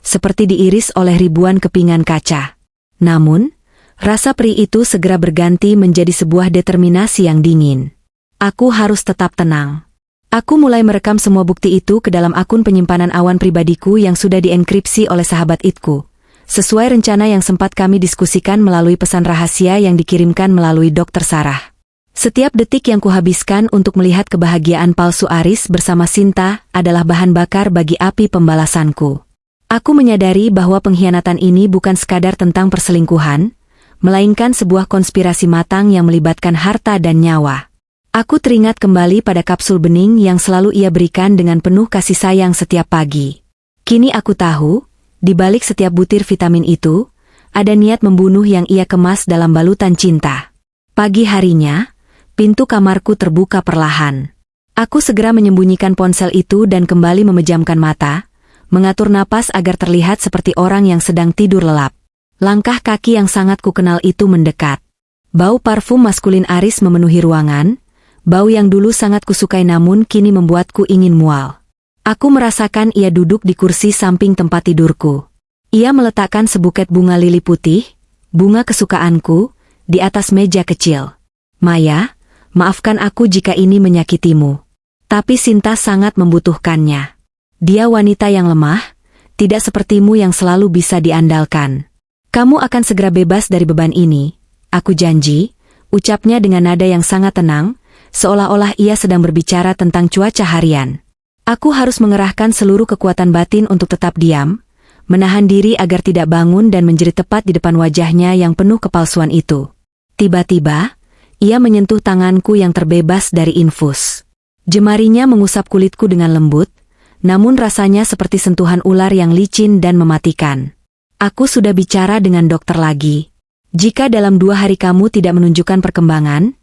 seperti diiris oleh ribuan kepingan kaca. Namun, rasa perih itu segera berganti menjadi sebuah determinasi yang dingin. Aku harus tetap tenang. Aku mulai merekam semua bukti itu ke dalam akun penyimpanan awan pribadiku yang sudah dienkripsi oleh sahabat itku, sesuai rencana yang sempat kami diskusikan melalui pesan rahasia yang dikirimkan melalui Dokter Sarah. Setiap detik yang kuhabiskan untuk melihat kebahagiaan palsu Aris bersama Sinta adalah bahan bakar bagi api pembalasanku. Aku menyadari bahwa pengkhianatan ini bukan sekadar tentang perselingkuhan, melainkan sebuah konspirasi matang yang melibatkan harta dan nyawa. Aku teringat kembali pada kapsul bening yang selalu ia berikan dengan penuh kasih sayang setiap pagi. Kini aku tahu, di balik setiap butir vitamin itu, ada niat membunuh yang ia kemas dalam balutan cinta. Pagi harinya, pintu kamarku terbuka perlahan. Aku segera menyembunyikan ponsel itu dan kembali memejamkan mata, mengatur napas agar terlihat seperti orang yang sedang tidur lelap. Langkah kaki yang sangat kukenal itu mendekat. Bau parfum maskulin Aris memenuhi ruangan, bau yang dulu sangat kusukai namun kini membuatku ingin mual. Aku merasakan ia duduk di kursi samping tempat tidurku. Ia meletakkan sebuket bunga lili putih, bunga kesukaanku, di atas meja kecil. Maya, maafkan aku jika ini menyakitimu. Tapi Sinta sangat membutuhkannya. Dia wanita yang lemah, tidak sepertimu yang selalu bisa diandalkan. Kamu akan segera bebas dari beban ini, aku janji, ucapnya dengan nada yang sangat tenang, seolah-olah ia sedang berbicara tentang cuaca harian. Aku harus mengerahkan seluruh kekuatan batin untuk tetap diam, menahan diri agar tidak bangun dan menjerit tepat di depan wajahnya yang penuh kepalsuan itu. Tiba-tiba, ia menyentuh tanganku yang terbebas dari infus. Jemarinya mengusap kulitku dengan lembut, namun rasanya seperti sentuhan ular yang licin dan mematikan. Aku sudah bicara dengan dokter lagi. Jika dalam 2 hari kamu tidak menunjukkan perkembangan,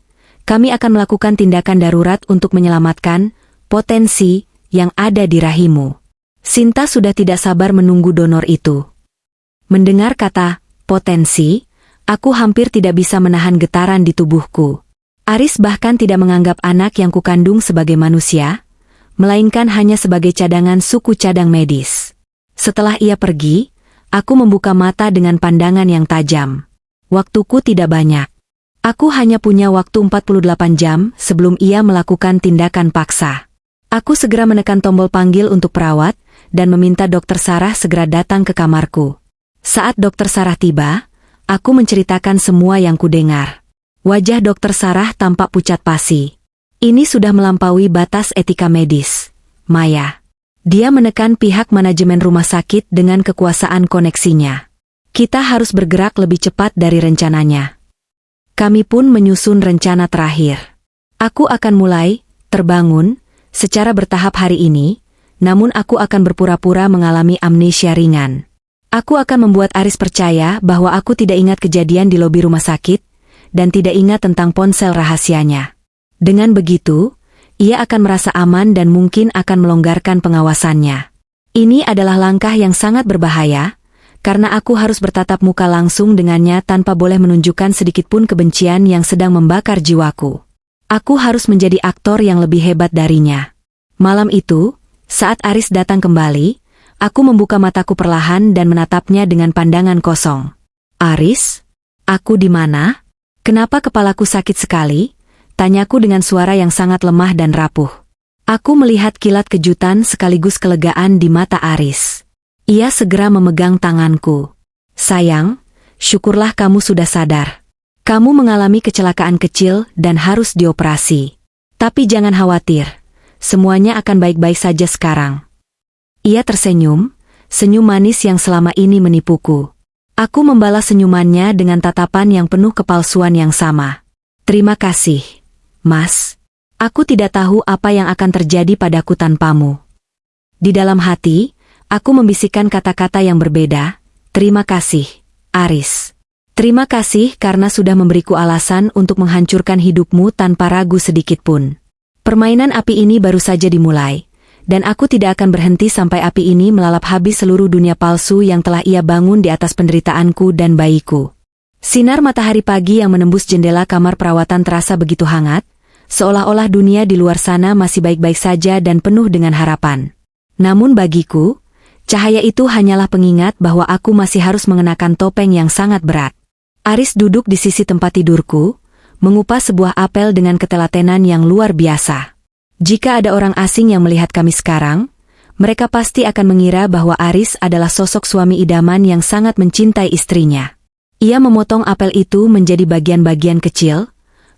kami akan melakukan tindakan darurat untuk menyelamatkan potensi yang ada di rahimmu. Sinta sudah tidak sabar menunggu donor itu. Mendengar kata potensi, aku hampir tidak bisa menahan getaran di tubuhku. Aris bahkan tidak menganggap anak yang kukandung sebagai manusia, melainkan hanya sebagai cadangan suku cadang medis. Setelah ia pergi, aku membuka mata dengan pandangan yang tajam. Waktuku tidak banyak. Aku hanya punya waktu 48 jam sebelum ia melakukan tindakan paksa. Aku segera menekan tombol panggil untuk perawat, dan meminta Dokter Sarah segera datang ke kamarku. Saat Dokter Sarah tiba, aku menceritakan semua yang kudengar. Wajah Dokter Sarah tampak pucat pasi. Ini sudah melampaui batas etika medis, Maya. Dia menekan pihak manajemen rumah sakit dengan kekuasaan koneksinya. Kita harus bergerak lebih cepat dari rencananya. Kami pun menyusun rencana terakhir. Aku akan mulai terbangun secara bertahap hari ini, namun aku akan berpura-pura mengalami amnesia ringan. Aku akan membuat Aris percaya bahwa aku tidak ingat kejadian di lobi rumah sakit, dan tidak ingat tentang ponsel rahasianya. Dengan begitu, ia akan merasa aman dan mungkin akan melonggarkan pengawasannya. Ini adalah langkah yang sangat berbahaya, karena aku harus bertatap muka langsung dengannya tanpa boleh menunjukkan sedikitpun kebencian yang sedang membakar jiwaku. Aku harus menjadi aktor yang lebih hebat darinya. Malam itu, saat Aris datang kembali, aku membuka mataku perlahan dan menatapnya dengan pandangan kosong. Aris? Aku di mana? Kenapa kepalaku sakit sekali? Tanyaku dengan suara yang sangat lemah dan rapuh. Aku melihat kilat kejutan sekaligus kelegaan di mata Aris. Ia segera memegang tanganku. Sayang, syukurlah kamu sudah sadar. Kamu mengalami kecelakaan kecil dan harus dioperasi. Tapi jangan khawatir, semuanya akan baik-baik saja sekarang. Ia tersenyum, senyum manis yang selama ini menipuku. Aku membalas senyumannya dengan tatapan yang penuh kepalsuan yang sama. Terima kasih, Mas. Aku tidak tahu apa yang akan terjadi padaku tanpamu. Di dalam hati, aku membisikkan kata-kata yang berbeda. Terima kasih, Aris. Terima kasih karena sudah memberiku alasan untuk menghancurkan hidupmu tanpa ragu sedikitpun. Permainan api ini baru saja dimulai, dan aku tidak akan berhenti sampai api ini melalap habis seluruh dunia palsu yang telah ia bangun di atas penderitaanku dan bayiku. Sinar matahari pagi yang menembus jendela kamar perawatan terasa begitu hangat, seolah-olah dunia di luar sana masih baik-baik saja dan penuh dengan harapan. Namun bagiku, cahaya itu hanyalah pengingat bahwa aku masih harus mengenakan topeng yang sangat berat. Aris duduk di sisi tempat tidurku, mengupas sebuah apel dengan ketelatenan yang luar biasa. Jika ada orang asing yang melihat kami sekarang, mereka pasti akan mengira bahwa Aris adalah sosok suami idaman yang sangat mencintai istrinya. Ia memotong apel itu menjadi bagian-bagian kecil,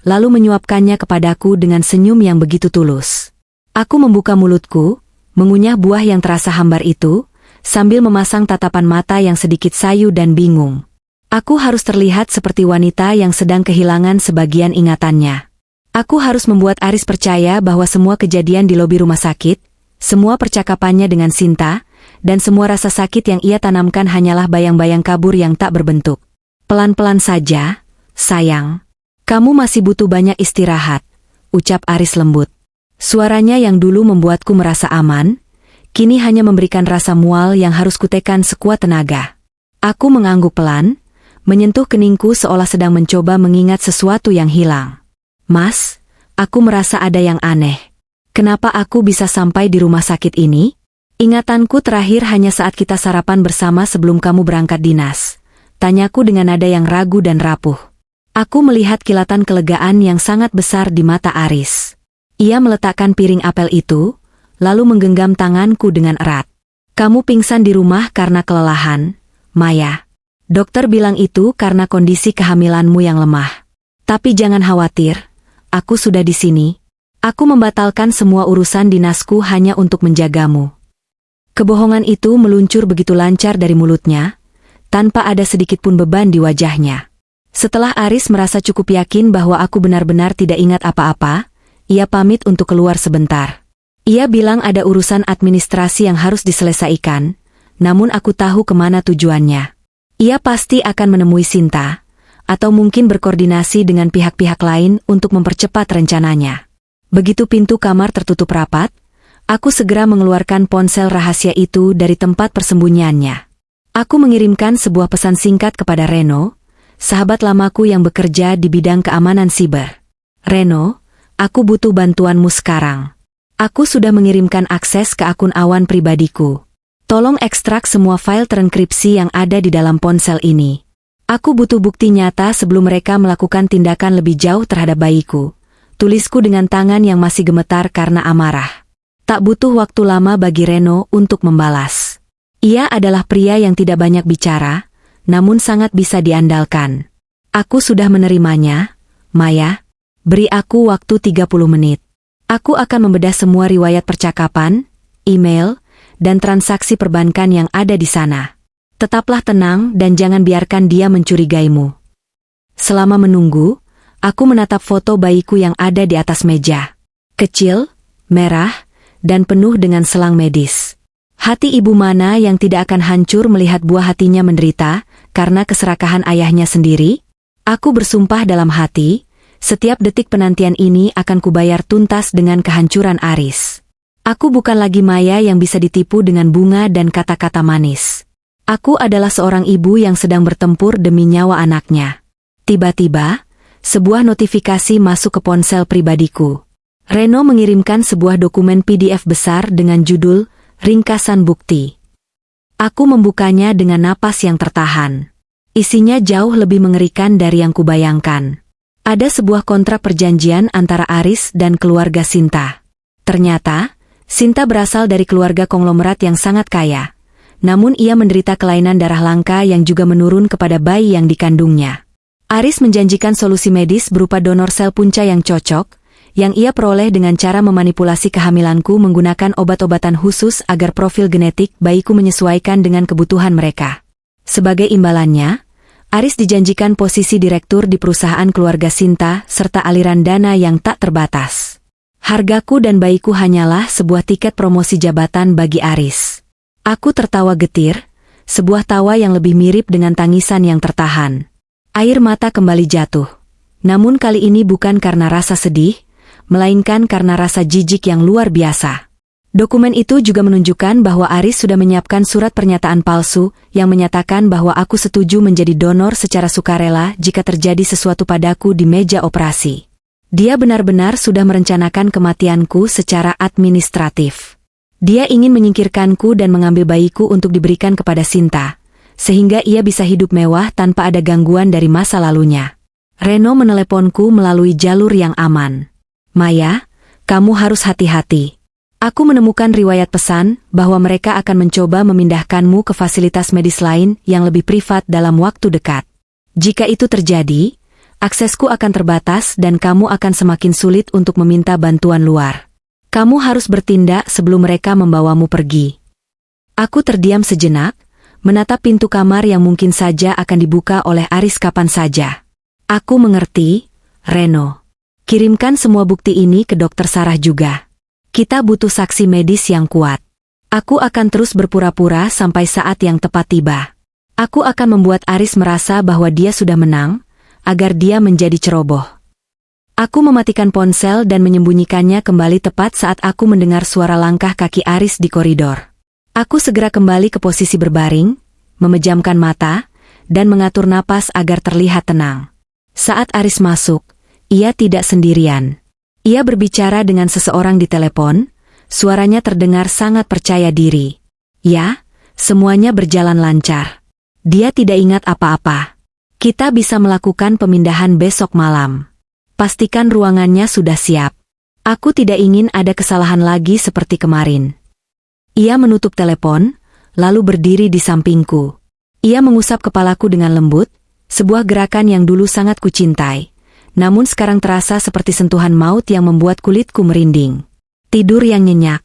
lalu menyuapkannya kepadaku dengan senyum yang begitu tulus. Aku membuka mulutku, mengunyah buah yang terasa hambar itu, sambil memasang tatapan mata yang sedikit sayu dan bingung. Aku harus terlihat seperti wanita yang sedang kehilangan sebagian ingatannya. Aku harus membuat Aris percaya bahwa semua kejadian di lobi rumah sakit, semua percakapannya dengan Sinta, dan semua rasa sakit yang ia tanamkan hanyalah bayang-bayang kabur yang tak berbentuk. Pelan-pelan saja, sayang. Kamu masih butuh banyak istirahat, ucap Aris lembut. Suaranya yang dulu membuatku merasa aman, kini hanya memberikan rasa mual yang harus kutekan sekuat tenaga. Aku mengangguk pelan, menyentuh keningku seolah sedang mencoba mengingat sesuatu yang hilang. Mas, aku merasa ada yang aneh. Kenapa aku bisa sampai di rumah sakit ini? Ingatanku terakhir hanya saat kita sarapan bersama sebelum kamu berangkat dinas. Tanyaku dengan nada yang ragu dan rapuh. Aku melihat kilatan kelegaan yang sangat besar di mata Aris. Ia meletakkan piring apel itu, lalu menggenggam tanganku dengan erat. Kamu pingsan di rumah karena kelelahan, Maya. Dokter bilang itu karena kondisi kehamilanmu yang lemah. Tapi jangan khawatir, aku sudah di sini. Aku membatalkan semua urusan dinasku hanya untuk menjagamu. Kebohongan itu meluncur begitu lancar dari mulutnya, tanpa ada sedikit pun beban di wajahnya. Setelah Aris merasa cukup yakin bahwa aku benar-benar tidak ingat apa-apa, ia pamit untuk keluar sebentar. Ia bilang ada urusan administrasi yang harus diselesaikan, namun aku tahu kemana tujuannya. Ia pasti akan menemui Sinta, atau mungkin berkoordinasi dengan pihak-pihak lain untuk mempercepat rencananya. Begitu pintu kamar tertutup rapat, aku segera mengeluarkan ponsel rahasia itu dari tempat persembunyiannya. Aku mengirimkan sebuah pesan singkat kepada Reno, sahabat lamaku yang bekerja di bidang keamanan siber. Reno, aku butuh bantuanmu sekarang. Aku sudah mengirimkan akses ke akun awan pribadiku. Tolong ekstrak semua file terenkripsi yang ada di dalam ponsel ini. Aku butuh bukti nyata sebelum mereka melakukan tindakan lebih jauh terhadap bayiku. Tulisku dengan tangan yang masih gemetar karena amarah. Tak butuh waktu lama bagi Reno untuk membalas. Ia adalah pria yang tidak banyak bicara, namun sangat bisa diandalkan. Aku sudah menerimanya, Maya. Beri aku waktu 30 menit. Aku akan membedah semua riwayat percakapan, email, dan transaksi perbankan yang ada di sana. Tetaplah tenang dan jangan biarkan dia mencurigaimu. Selama menunggu, aku menatap foto bayiku yang ada di atas meja. Kecil, merah, dan penuh dengan selang medis. Hati ibu mana yang tidak akan hancur melihat buah hatinya menderita karena keserakahan ayahnya sendiri? Aku bersumpah dalam hati, setiap detik penantian ini akan kubayar tuntas dengan kehancuran Aris. Aku bukan lagi Maya yang bisa ditipu dengan bunga dan kata-kata manis. Aku adalah seorang ibu yang sedang bertempur demi nyawa anaknya. Tiba-tiba, sebuah notifikasi masuk ke ponsel pribadiku. Reno mengirimkan sebuah dokumen PDF besar dengan judul Ringkasan Bukti. Aku membukanya dengan napas yang tertahan. Isinya jauh lebih mengerikan dari yang kubayangkan. Ada sebuah kontrak perjanjian antara Aris dan keluarga Sinta. Ternyata, Sinta berasal dari keluarga konglomerat yang sangat kaya. Namun ia menderita kelainan darah langka yang juga menurun kepada bayi yang dikandungnya. Aris menjanjikan solusi medis berupa donor sel punca yang cocok, yang ia peroleh dengan cara memanipulasi kehamilanku menggunakan obat-obatan khusus agar profil genetik bayiku menyesuaikan dengan kebutuhan mereka. Sebagai imbalannya, Aris dijanjikan posisi direktur di perusahaan keluarga Sinta serta aliran dana yang tak terbatas. Hargaku dan bayiku hanyalah sebuah tiket promosi jabatan bagi Aris. Aku tertawa getir, sebuah tawa yang lebih mirip dengan tangisan yang tertahan. Air mata kembali jatuh. Namun kali ini bukan karena rasa sedih, melainkan karena rasa jijik yang luar biasa. Dokumen itu juga menunjukkan bahwa Aris sudah menyiapkan surat pernyataan palsu yang menyatakan bahwa aku setuju menjadi donor secara sukarela jika terjadi sesuatu padaku di meja operasi. Dia benar-benar sudah merencanakan kematianku secara administratif. Dia ingin menyingkirkanku dan mengambil bayiku untuk diberikan kepada Sinta, sehingga ia bisa hidup mewah tanpa ada gangguan dari masa lalunya. Reno meneleponku melalui jalur yang aman. Maya, kamu harus hati-hati. Aku menemukan riwayat pesan bahwa mereka akan mencoba memindahkanmu ke fasilitas medis lain yang lebih privat dalam waktu dekat. Jika itu terjadi, aksesku akan terbatas dan kamu akan semakin sulit untuk meminta bantuan luar. Kamu harus bertindak sebelum mereka membawamu pergi. Aku terdiam sejenak, menatap pintu kamar yang mungkin saja akan dibuka oleh Aris kapan saja. Aku mengerti, Reno. Kirimkan semua bukti ini ke Dokter Sarah juga. Kita butuh saksi medis yang kuat. Aku akan terus berpura-pura sampai saat yang tepat tiba. Aku akan membuat Aris merasa bahwa dia sudah menang, agar dia menjadi ceroboh. Aku mematikan ponsel dan menyembunyikannya kembali tepat saat aku mendengar suara langkah kaki Aris di koridor. Aku segera kembali ke posisi berbaring, memejamkan mata, dan mengatur napas agar terlihat tenang. Saat Aris masuk, ia tidak sendirian. Ia berbicara dengan seseorang di telepon, suaranya terdengar sangat percaya diri. Ya, semuanya berjalan lancar. Dia tidak ingat apa-apa. Kita bisa melakukan pemindahan besok malam. Pastikan ruangannya sudah siap. Aku tidak ingin ada kesalahan lagi seperti kemarin. Ia menutup telepon, lalu berdiri di sampingku. Ia mengusap kepalaku dengan lembut, sebuah gerakan yang dulu sangat kucintai, namun sekarang terasa seperti sentuhan maut yang membuat kulitku merinding. Tidur yang nyenyak,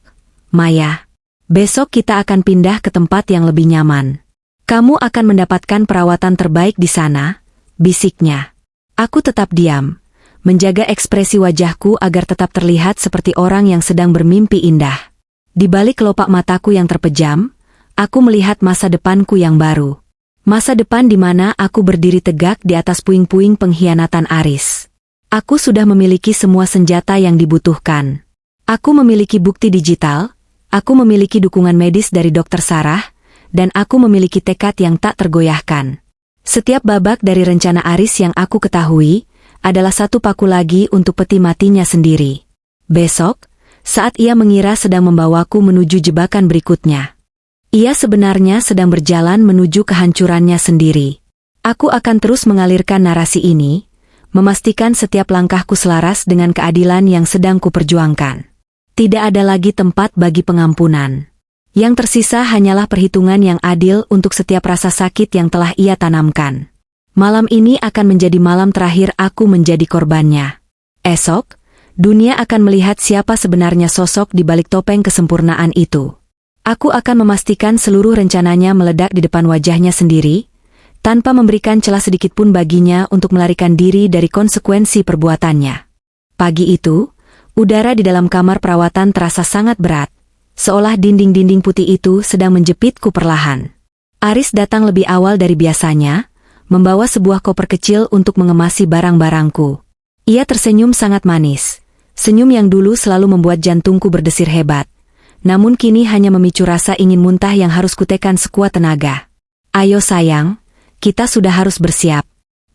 Maya. Besok kita akan pindah ke tempat yang lebih nyaman. Kamu akan mendapatkan perawatan terbaik di sana, bisiknya. Aku tetap diam, menjaga ekspresi wajahku agar tetap terlihat seperti orang yang sedang bermimpi indah. Di balik kelopak mataku yang terpejam, aku melihat masa depanku yang baru. Masa depan di mana aku berdiri tegak di atas puing-puing pengkhianatan Aris. Aku sudah memiliki semua senjata yang dibutuhkan. Aku memiliki bukti digital, aku memiliki dukungan medis dari Dokter Sarah, dan aku memiliki tekad yang tak tergoyahkan. Setiap babak dari rencana Aris yang aku ketahui, adalah satu paku lagi untuk peti matinya sendiri. Besok, saat ia mengira sedang membawaku menuju jebakan berikutnya, ia sebenarnya sedang berjalan menuju kehancurannya sendiri. Aku akan terus mengalirkan narasi ini, memastikan setiap langkahku selaras dengan keadilan yang sedang kuperjuangkan. Tidak ada lagi tempat bagi pengampunan. Yang tersisa hanyalah perhitungan yang adil untuk setiap rasa sakit yang telah ia tanamkan. Malam ini akan menjadi malam terakhir aku menjadi korbannya. Esok, dunia akan melihat siapa sebenarnya sosok di balik topeng kesempurnaan itu. Aku akan memastikan seluruh rencananya meledak di depan wajahnya sendiri, tanpa memberikan celah sedikitpun baginya untuk melarikan diri dari konsekuensi perbuatannya. Pagi itu, udara di dalam kamar perawatan terasa sangat berat, seolah dinding-dinding putih itu sedang menjepitku perlahan. Aris datang lebih awal dari biasanya, membawa sebuah koper kecil untuk mengemasi barang-barangku. Ia tersenyum sangat manis, senyum yang dulu selalu membuat jantungku berdesir hebat, namun kini hanya memicu rasa ingin muntah yang harus kutekan sekuat tenaga. Ayo sayang, kita sudah harus bersiap.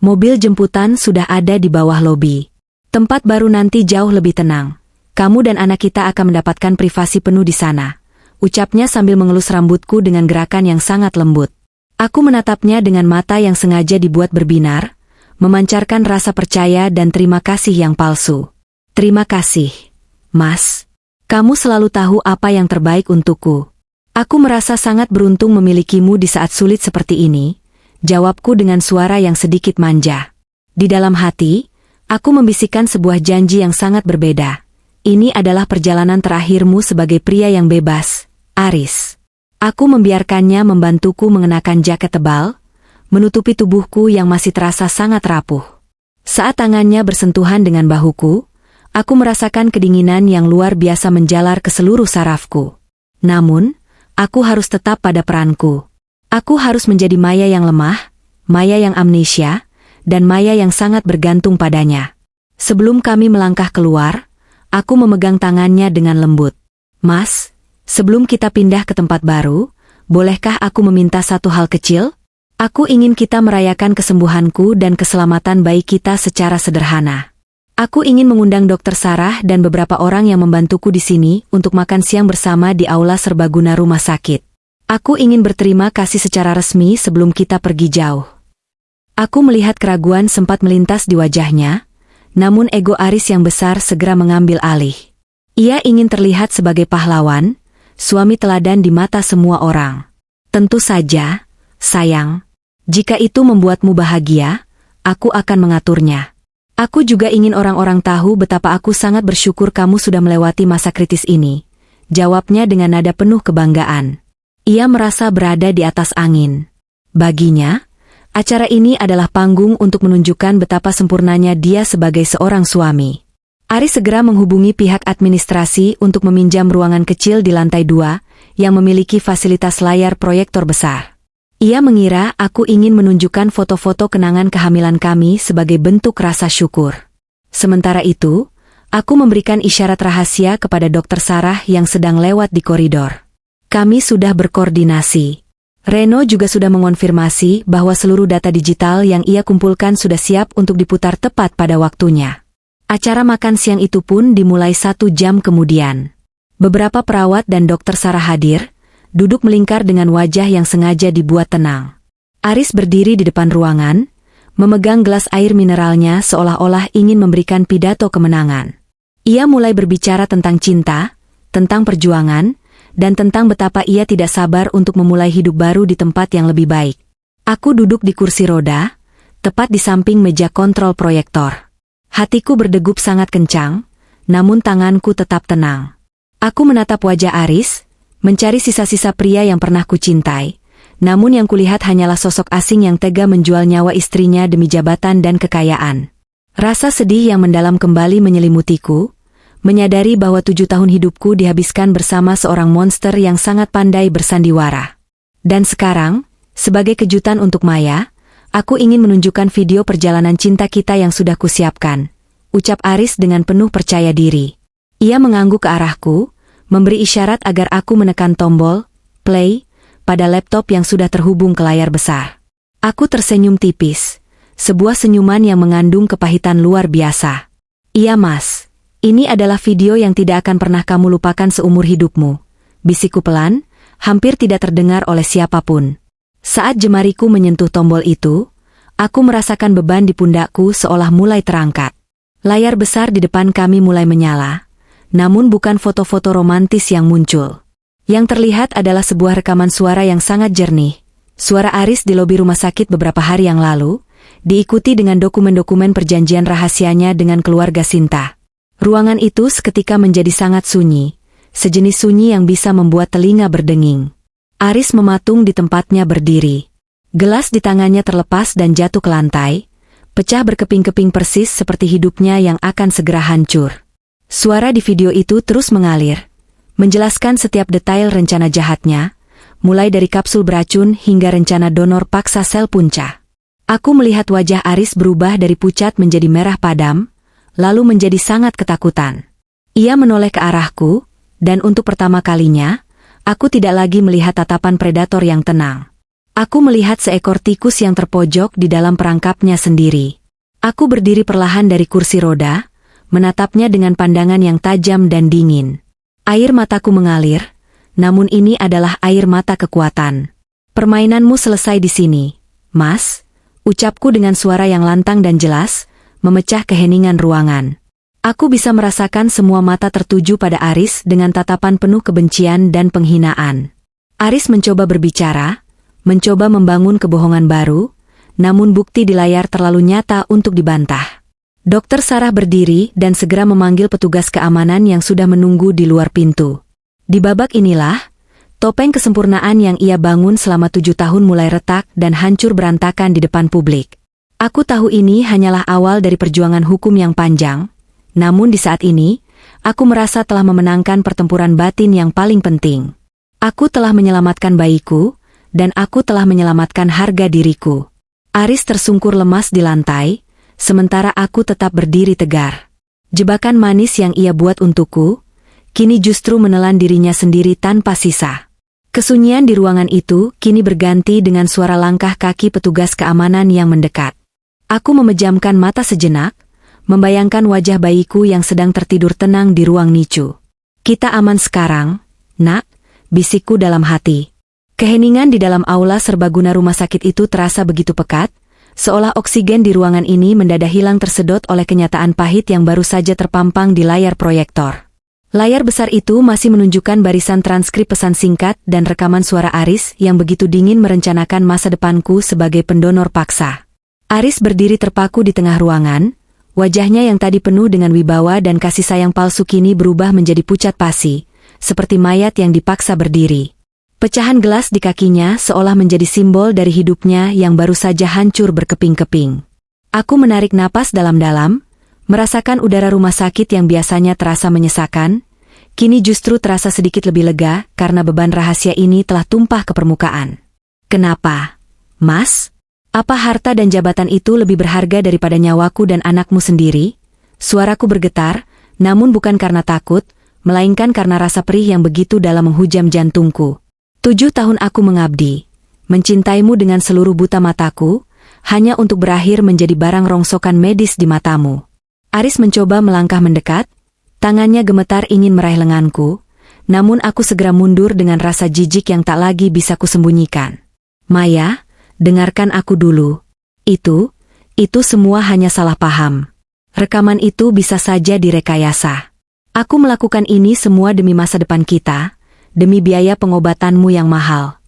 Mobil jemputan sudah ada di bawah lobi. Tempat baru nanti jauh lebih tenang. Kamu dan anak kita akan mendapatkan privasi penuh di sana, ucapnya sambil mengelus rambutku dengan gerakan yang sangat lembut. Aku menatapnya dengan mata yang sengaja dibuat berbinar, memancarkan rasa percaya dan terima kasih yang palsu. Terima kasih, Mas. Kamu selalu tahu apa yang terbaik untukku. Aku merasa sangat beruntung memilikimu di saat sulit seperti ini, jawabku dengan suara yang sedikit manja. Di dalam hati, aku membisikkan sebuah janji yang sangat berbeda. Ini adalah perjalanan terakhirmu sebagai pria yang bebas, Aris. Aku membiarkannya membantuku mengenakan jaket tebal, menutupi tubuhku yang masih terasa sangat rapuh. Saat tangannya bersentuhan dengan bahuku, aku merasakan kedinginan yang luar biasa menjalar ke seluruh sarafku. Namun, aku harus tetap pada peranku. Aku harus menjadi Maya yang lemah, Maya yang amnesia, dan Maya yang sangat bergantung padanya. Sebelum kami melangkah keluar, aku memegang tangannya dengan lembut. Mas, sebelum kita pindah ke tempat baru, bolehkah aku meminta satu hal kecil? Aku ingin kita merayakan kesembuhanku dan keselamatan bayi kita secara sederhana. Aku ingin mengundang Dokter Sarah dan beberapa orang yang membantuku di sini untuk makan siang bersama di aula serbaguna rumah sakit. Aku ingin berterima kasih secara resmi sebelum kita pergi jauh. Aku melihat keraguan sempat melintas di wajahnya, namun ego Aris yang besar segera mengambil alih. Ia ingin terlihat sebagai pahlawan, suami teladan di mata semua orang. Tentu saja, sayang. Jika itu membuatmu bahagia, aku akan mengaturnya. Aku juga ingin orang-orang tahu betapa aku sangat bersyukur kamu sudah melewati masa kritis ini, jawabnya dengan nada penuh kebanggaan. Ia merasa berada di atas angin. Baginya, acara ini adalah panggung untuk menunjukkan betapa sempurnanya dia sebagai seorang suami. Aris segera menghubungi pihak administrasi untuk meminjam ruangan kecil di lantai 2 yang memiliki fasilitas layar proyektor besar. Ia mengira aku ingin menunjukkan foto-foto kenangan kehamilan kami sebagai bentuk rasa syukur. Sementara itu, aku memberikan isyarat rahasia kepada Dr. Sarah yang sedang lewat di koridor. Kami sudah berkoordinasi. Reno juga sudah mengonfirmasi bahwa seluruh data digital yang ia kumpulkan sudah siap untuk diputar tepat pada waktunya. Acara makan siang itu pun dimulai 1 jam kemudian. Beberapa perawat dan Dr. Sarah hadir, duduk melingkar dengan wajah yang sengaja dibuat tenang. Aris berdiri di depan ruangan, memegang gelas air mineralnya seolah-olah ingin memberikan pidato kemenangan. Ia mulai berbicara tentang cinta, tentang perjuangan, dan tentang betapa ia tidak sabar untuk memulai hidup baru di tempat yang lebih baik. Aku duduk di kursi roda, tepat di samping meja kontrol proyektor. Hatiku berdegup sangat kencang, namun tanganku tetap tenang. Aku menatap wajah Aris, mencari sisa-sisa pria yang pernah kucintai, namun yang kulihat hanyalah sosok asing yang tega menjual nyawa istrinya demi jabatan dan kekayaan. Rasa sedih yang mendalam kembali menyelimutiku, menyadari bahwa 7 tahun hidupku dihabiskan bersama seorang monster yang sangat pandai bersandiwara. Dan sekarang, sebagai kejutan untuk Maya, aku ingin menunjukkan video perjalanan cinta kita yang sudah kusiapkan, ucap Aris dengan penuh percaya diri. Ia mengangguk ke arahku, memberi isyarat agar aku menekan tombol play pada laptop yang sudah terhubung ke layar besar. Aku tersenyum tipis, sebuah senyuman yang mengandung kepahitan luar biasa. Iya Mas, ini adalah video yang tidak akan pernah kamu lupakan seumur hidupmu, bisikku pelan, hampir tidak terdengar oleh siapapun. Saat jemariku menyentuh tombol itu, aku merasakan beban di pundakku seolah mulai terangkat. Layar besar di depan kami mulai menyala, namun bukan foto-foto romantis yang muncul. Yang terlihat adalah sebuah rekaman suara yang sangat jernih. Suara Aris di lobi rumah sakit beberapa hari yang lalu, diikuti dengan dokumen-dokumen perjanjian rahasianya dengan keluarga Sinta. Ruangan itu seketika menjadi sangat sunyi, sejenis sunyi yang bisa membuat telinga berdenging. Aris mematung di tempatnya berdiri. Gelas di tangannya terlepas dan jatuh ke lantai, pecah berkeping-keping persis seperti hidupnya yang akan segera hancur. Suara di video itu terus mengalir, menjelaskan setiap detail rencana jahatnya, mulai dari kapsul beracun hingga rencana donor paksa sel punca. Aku melihat wajah Aris berubah dari pucat menjadi merah padam, lalu menjadi sangat ketakutan. Ia menoleh ke arahku, dan untuk pertama kalinya, aku tidak lagi melihat tatapan predator yang tenang. Aku melihat seekor tikus yang terpojok di dalam perangkapnya sendiri. Aku berdiri perlahan dari kursi roda, menatapnya dengan pandangan yang tajam dan dingin. Air mataku mengalir, namun ini adalah air mata kekuatan. Permainanmu selesai di sini, Mas, ucapku dengan suara yang lantang dan jelas, memecah keheningan ruangan. Aku bisa merasakan semua mata tertuju pada Aris dengan tatapan penuh kebencian dan penghinaan. Aris mencoba berbicara, mencoba membangun kebohongan baru, namun bukti di layar terlalu nyata untuk dibantah. Dr. Sarah berdiri dan segera memanggil petugas keamanan yang sudah menunggu di luar pintu. Di babak inilah, topeng kesempurnaan yang ia bangun selama 7 tahun mulai retak dan hancur berantakan di depan publik. Aku tahu ini hanyalah awal dari perjuangan hukum yang panjang, namun di saat ini, aku merasa telah memenangkan pertempuran batin yang paling penting. Aku telah menyelamatkan bayiku, dan aku telah menyelamatkan harga diriku. Aris tersungkur lemas di lantai, sementara aku tetap berdiri tegar. Jebakan manis yang ia buat untukku, kini justru menelan dirinya sendiri tanpa sisa. Kesunyian di ruangan itu kini berganti dengan suara langkah kaki petugas keamanan yang mendekat. Aku memejamkan mata sejenak, membayangkan wajah bayiku yang sedang tertidur tenang di ruang NICU. Kita aman sekarang, nak, bisikku dalam hati. Keheningan di dalam aula serbaguna rumah sakit itu terasa begitu pekat, seolah oksigen di ruangan ini mendadak hilang tersedot oleh kenyataan pahit yang baru saja terpampang di layar proyektor. Layar besar itu masih menunjukkan barisan transkrip pesan singkat dan rekaman suara Aris yang begitu dingin merencanakan masa depanku sebagai pendonor paksa. Aris berdiri terpaku di tengah ruangan, wajahnya yang tadi penuh dengan wibawa dan kasih sayang palsu kini berubah menjadi pucat pasi, seperti mayat yang dipaksa berdiri. Pecahan gelas di kakinya seolah menjadi simbol dari hidupnya yang baru saja hancur berkeping-keping. Aku menarik napas dalam-dalam, merasakan udara rumah sakit yang biasanya terasa menyesakan, kini justru terasa sedikit lebih lega karena beban rahasia ini telah tumpah ke permukaan. Kenapa, Mas? Apa harta dan jabatan itu lebih berharga daripada nyawaku dan anakmu sendiri? Suaraku bergetar, namun bukan karena takut, melainkan karena rasa perih yang begitu dalam menghujam jantungku. 7 tahun aku mengabdi, mencintaimu dengan seluruh buta mataku, hanya untuk berakhir menjadi barang rongsokan medis di matamu. Aris mencoba melangkah mendekat, tangannya gemetar ingin meraih lenganku, namun aku segera mundur dengan rasa jijik yang tak lagi bisa kusembunyikan. Maya, dengarkan aku dulu. Itu semua hanya salah paham. Rekaman itu bisa saja direkayasa. Aku melakukan ini semua demi masa depan kita, demi biaya pengobatanmu yang mahal.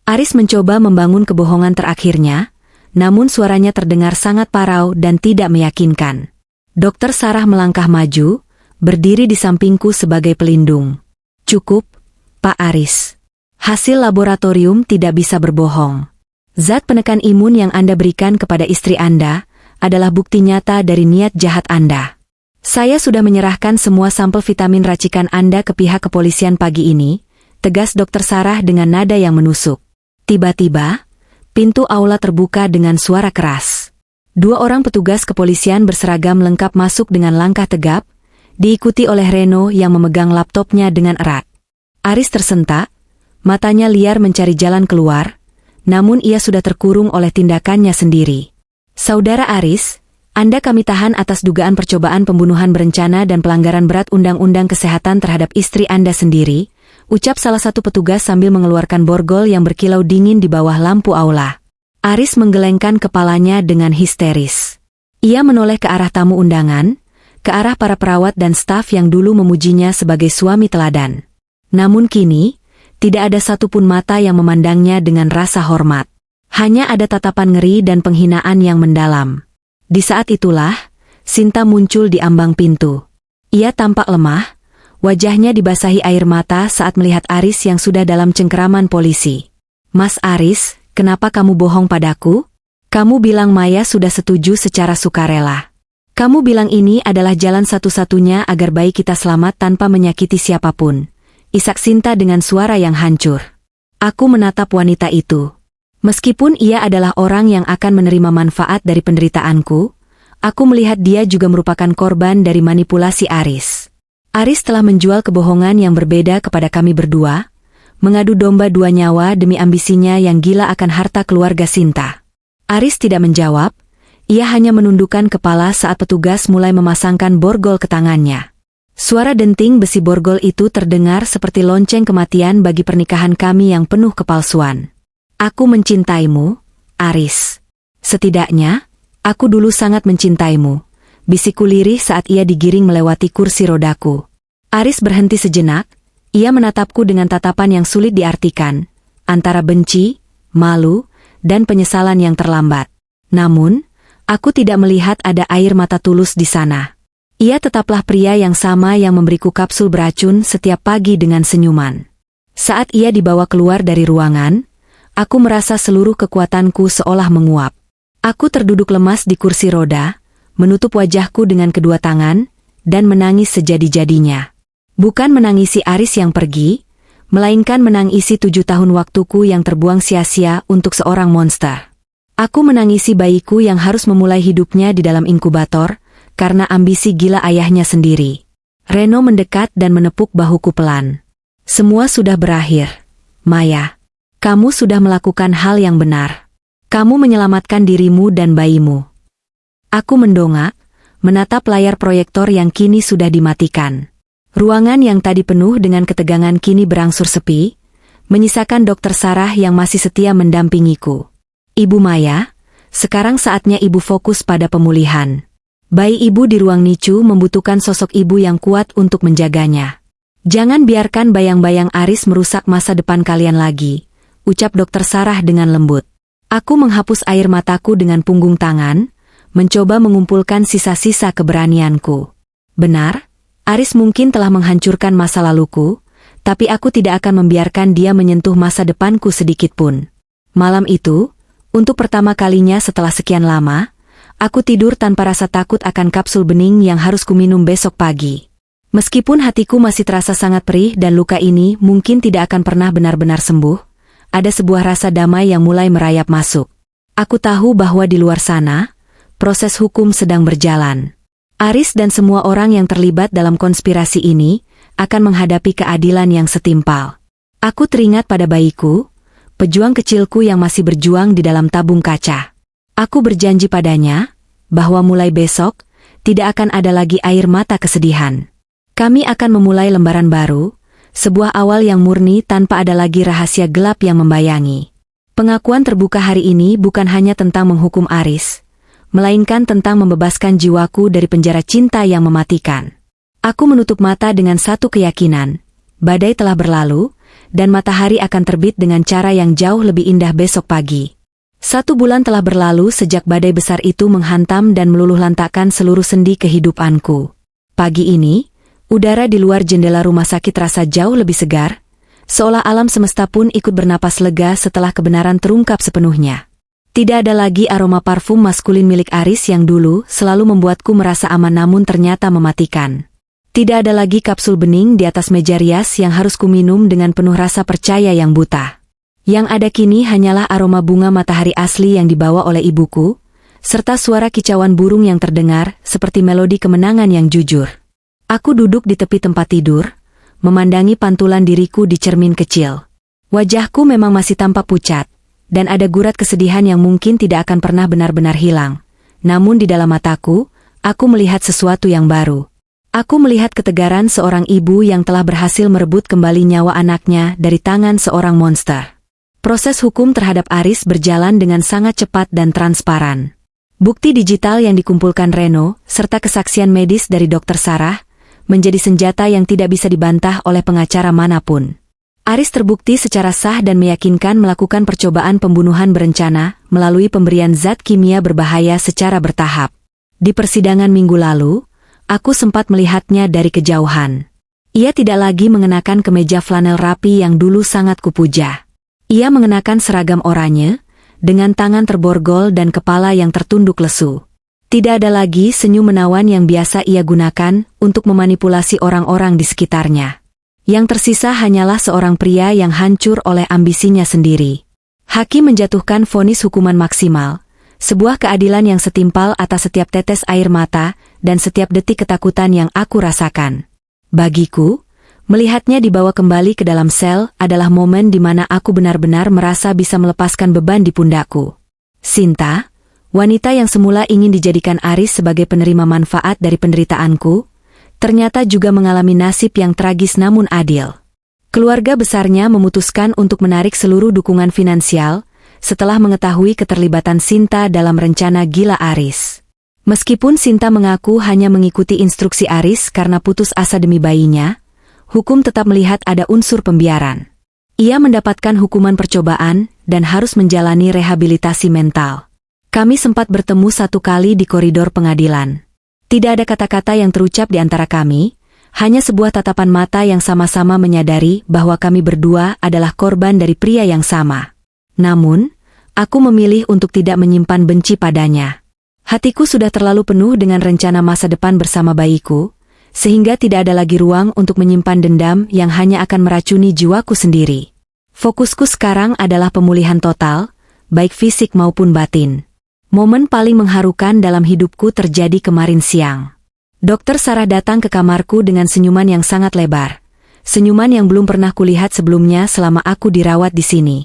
Aris mencoba membangun kebohongan terakhirnya, namun suaranya terdengar sangat parau dan tidak meyakinkan. Dokter Sarah melangkah maju, berdiri di sampingku sebagai pelindung. Cukup, Pak Aris. Hasil laboratorium tidak bisa berbohong. Zat penekan imun yang Anda berikan kepada istri Anda adalah bukti nyata dari niat jahat Anda. Saya sudah menyerahkan semua sampel vitamin racikan Anda ke pihak kepolisian pagi ini, tegas Dokter Sarah dengan nada yang menusuk. Tiba-tiba, pintu aula terbuka dengan suara keras. 2 orang petugas kepolisian berseragam lengkap masuk dengan langkah tegap, diikuti oleh Reno yang memegang laptopnya dengan erat. Aris tersentak, matanya liar mencari jalan keluar, namun ia sudah terkurung oleh tindakannya sendiri. Saudara Aris, Anda kami tahan atas dugaan percobaan pembunuhan berencana dan pelanggaran berat Undang-Undang Kesehatan terhadap istri Anda sendiri, ucap salah satu petugas sambil mengeluarkan borgol yang berkilau dingin di bawah lampu aula. Aris menggelengkan kepalanya dengan histeris. Ia menoleh ke arah tamu undangan, ke arah para perawat dan staf yang dulu memujinya sebagai suami teladan. Namun kini, tidak ada satupun mata yang memandangnya dengan rasa hormat. Hanya ada tatapan ngeri dan penghinaan yang mendalam. Di saat itulah, Sinta muncul di ambang pintu. Ia tampak lemah, wajahnya dibasahi air mata saat melihat Aris yang sudah dalam cengkeraman polisi. Mas Aris, kenapa kamu bohong padaku? Kamu bilang Maya sudah setuju secara sukarela. Kamu bilang ini adalah jalan satu-satunya agar bayi kita selamat tanpa menyakiti siapapun. Isak Sinta dengan suara yang hancur. Aku menatap wanita itu. Meskipun ia adalah orang yang akan menerima manfaat dari penderitaanku, aku melihat dia juga merupakan korban dari manipulasi Aris. Aris telah menjual kebohongan yang berbeda kepada kami berdua, mengadu domba 2 nyawa demi ambisinya yang gila akan harta keluarga Sinta. Aris tidak menjawab, ia hanya menundukkan kepala saat petugas mulai memasangkan borgol ke tangannya. Suara denting besi borgol itu terdengar seperti lonceng kematian bagi pernikahan kami yang penuh kepalsuan. Aku mencintaimu, Aris. Setidaknya, aku dulu sangat mencintaimu, bisikku lirih saat ia digiring melewati kursi rodaku. Aris berhenti sejenak, ia menatapku dengan tatapan yang sulit diartikan, antara benci, malu, dan penyesalan yang terlambat. Namun, aku tidak melihat ada air mata tulus di sana. Ia tetaplah pria yang sama yang memberiku kapsul beracun setiap pagi dengan senyuman. Saat ia dibawa keluar dari ruangan, aku merasa seluruh kekuatanku seolah menguap. Aku terduduk lemas di kursi roda, menutup wajahku dengan kedua tangan, dan menangis sejadi-jadinya. Bukan menangisi Aris yang pergi, melainkan menangisi 7 tahun waktuku yang terbuang sia-sia untuk seorang monster. Aku menangisi bayiku yang harus memulai hidupnya di dalam inkubator, karena ambisi gila ayahnya sendiri. Reno mendekat dan menepuk bahuku pelan. Semua sudah berakhir, Maya. Kamu sudah melakukan hal yang benar. Kamu menyelamatkan dirimu dan bayimu. Aku mendongak, menatap layar proyektor yang kini sudah dimatikan. Ruangan yang tadi penuh dengan ketegangan kini berangsur sepi, menyisakan Dokter Sarah yang masih setia mendampingiku. Ibu Maya, sekarang saatnya ibu fokus pada pemulihan. Bayi ibu di ruang NICU membutuhkan sosok ibu yang kuat untuk menjaganya. Jangan biarkan bayang-bayang Aris merusak masa depan kalian lagi, ucap Dokter Sarah dengan lembut. Aku menghapus air mataku dengan punggung tangan, mencoba mengumpulkan sisa-sisa keberanianku. Benar, Aris mungkin telah menghancurkan masa laluku, tapi aku tidak akan membiarkan dia menyentuh masa depanku sedikitpun. Malam itu, untuk pertama kalinya setelah sekian lama, aku tidur tanpa rasa takut akan kapsul bening yang harus kuminum besok pagi. Meskipun hatiku masih terasa sangat perih dan luka ini mungkin tidak akan pernah benar-benar sembuh, ada sebuah rasa damai yang mulai merayap masuk. Aku tahu bahwa di luar sana, proses hukum sedang berjalan. Aris dan semua orang yang terlibat dalam konspirasi ini akan menghadapi keadilan yang setimpal. Aku teringat pada bayiku, pejuang kecilku yang masih berjuang di dalam tabung kaca. Aku berjanji padanya bahwa mulai besok tidak akan ada lagi air mata kesedihan. Kami akan memulai lembaran baru, sebuah awal yang murni tanpa ada lagi rahasia gelap yang membayangi. Pengakuan terbuka hari ini bukan hanya tentang menghukum Aris, melainkan tentang membebaskan jiwaku dari penjara cinta yang mematikan. Aku menutup mata dengan satu keyakinan, badai telah berlalu, dan matahari akan terbit dengan cara yang jauh lebih indah besok pagi. 1 bulan telah berlalu sejak badai besar itu menghantam dan meluluhlantakkan seluruh sendi kehidupanku. Pagi ini, udara di luar jendela rumah sakit terasa jauh lebih segar, seolah alam semesta pun ikut bernapas lega setelah kebenaran terungkap sepenuhnya. Tidak ada lagi aroma parfum maskulin milik Aris yang dulu selalu membuatku merasa aman namun ternyata mematikan. Tidak ada lagi kapsul bening di atas meja rias yang harus kuminum dengan penuh rasa percaya yang buta. Yang ada kini hanyalah aroma bunga matahari asli yang dibawa oleh ibuku, serta suara kicauan burung yang terdengar seperti melodi kemenangan yang jujur. Aku duduk di tepi tempat tidur, memandangi pantulan diriku di cermin kecil. Wajahku memang masih tampak pucat, dan ada gurat kesedihan yang mungkin tidak akan pernah benar-benar hilang. Namun di dalam mataku, aku melihat sesuatu yang baru. Aku melihat ketegaran seorang ibu yang telah berhasil merebut kembali nyawa anaknya dari tangan seorang monster. Proses hukum terhadap Aris berjalan dengan sangat cepat dan transparan. Bukti digital yang dikumpulkan Reno, serta kesaksian medis dari Dr. Sarah, menjadi senjata yang tidak bisa dibantah oleh pengacara manapun. Aris terbukti secara sah dan meyakinkan melakukan percobaan pembunuhan berencana melalui pemberian zat kimia berbahaya secara bertahap. Di persidangan minggu lalu, aku sempat melihatnya dari kejauhan. Ia tidak lagi mengenakan kemeja flanel rapi yang dulu sangat kupuja. Ia mengenakan seragam oranye, dengan tangan terborgol dan kepala yang tertunduk lesu. Tidak ada lagi senyum menawan yang biasa ia gunakan untuk memanipulasi orang-orang di sekitarnya. Yang tersisa hanyalah seorang pria yang hancur oleh ambisinya sendiri. Hakim menjatuhkan vonis hukuman maksimal, sebuah keadilan yang setimpal atas setiap tetes air mata dan setiap detik ketakutan yang aku rasakan. Bagiku, melihatnya dibawa kembali ke dalam sel adalah momen di mana aku benar-benar merasa bisa melepaskan beban di pundakku. Sinta, wanita yang semula ingin dijadikan Aris sebagai penerima manfaat dari penderitaanku, ternyata juga mengalami nasib yang tragis namun adil. Keluarga besarnya memutuskan untuk menarik seluruh dukungan finansial setelah mengetahui keterlibatan Sinta dalam rencana gila Aris. Meskipun Sinta mengaku hanya mengikuti instruksi Aris karena putus asa demi bayinya, hukum tetap melihat ada unsur pembiaran. Ia mendapatkan hukuman percobaan dan harus menjalani rehabilitasi mental. Kami sempat bertemu 1 kali di koridor pengadilan. Tidak ada kata-kata yang terucap di antara kami, hanya sebuah tatapan mata yang sama-sama menyadari bahwa kami berdua adalah korban dari pria yang sama. Namun, aku memilih untuk tidak menyimpan benci padanya. Hatiku sudah terlalu penuh dengan rencana masa depan bersama bayiku, sehingga tidak ada lagi ruang untuk menyimpan dendam yang hanya akan meracuni jiwaku sendiri. Fokusku sekarang adalah pemulihan total, baik fisik maupun batin. Momen paling mengharukan dalam hidupku terjadi kemarin siang. Dr. Sarah datang ke kamarku dengan senyuman yang sangat lebar. Senyuman yang belum pernah kulihat sebelumnya selama aku dirawat di sini.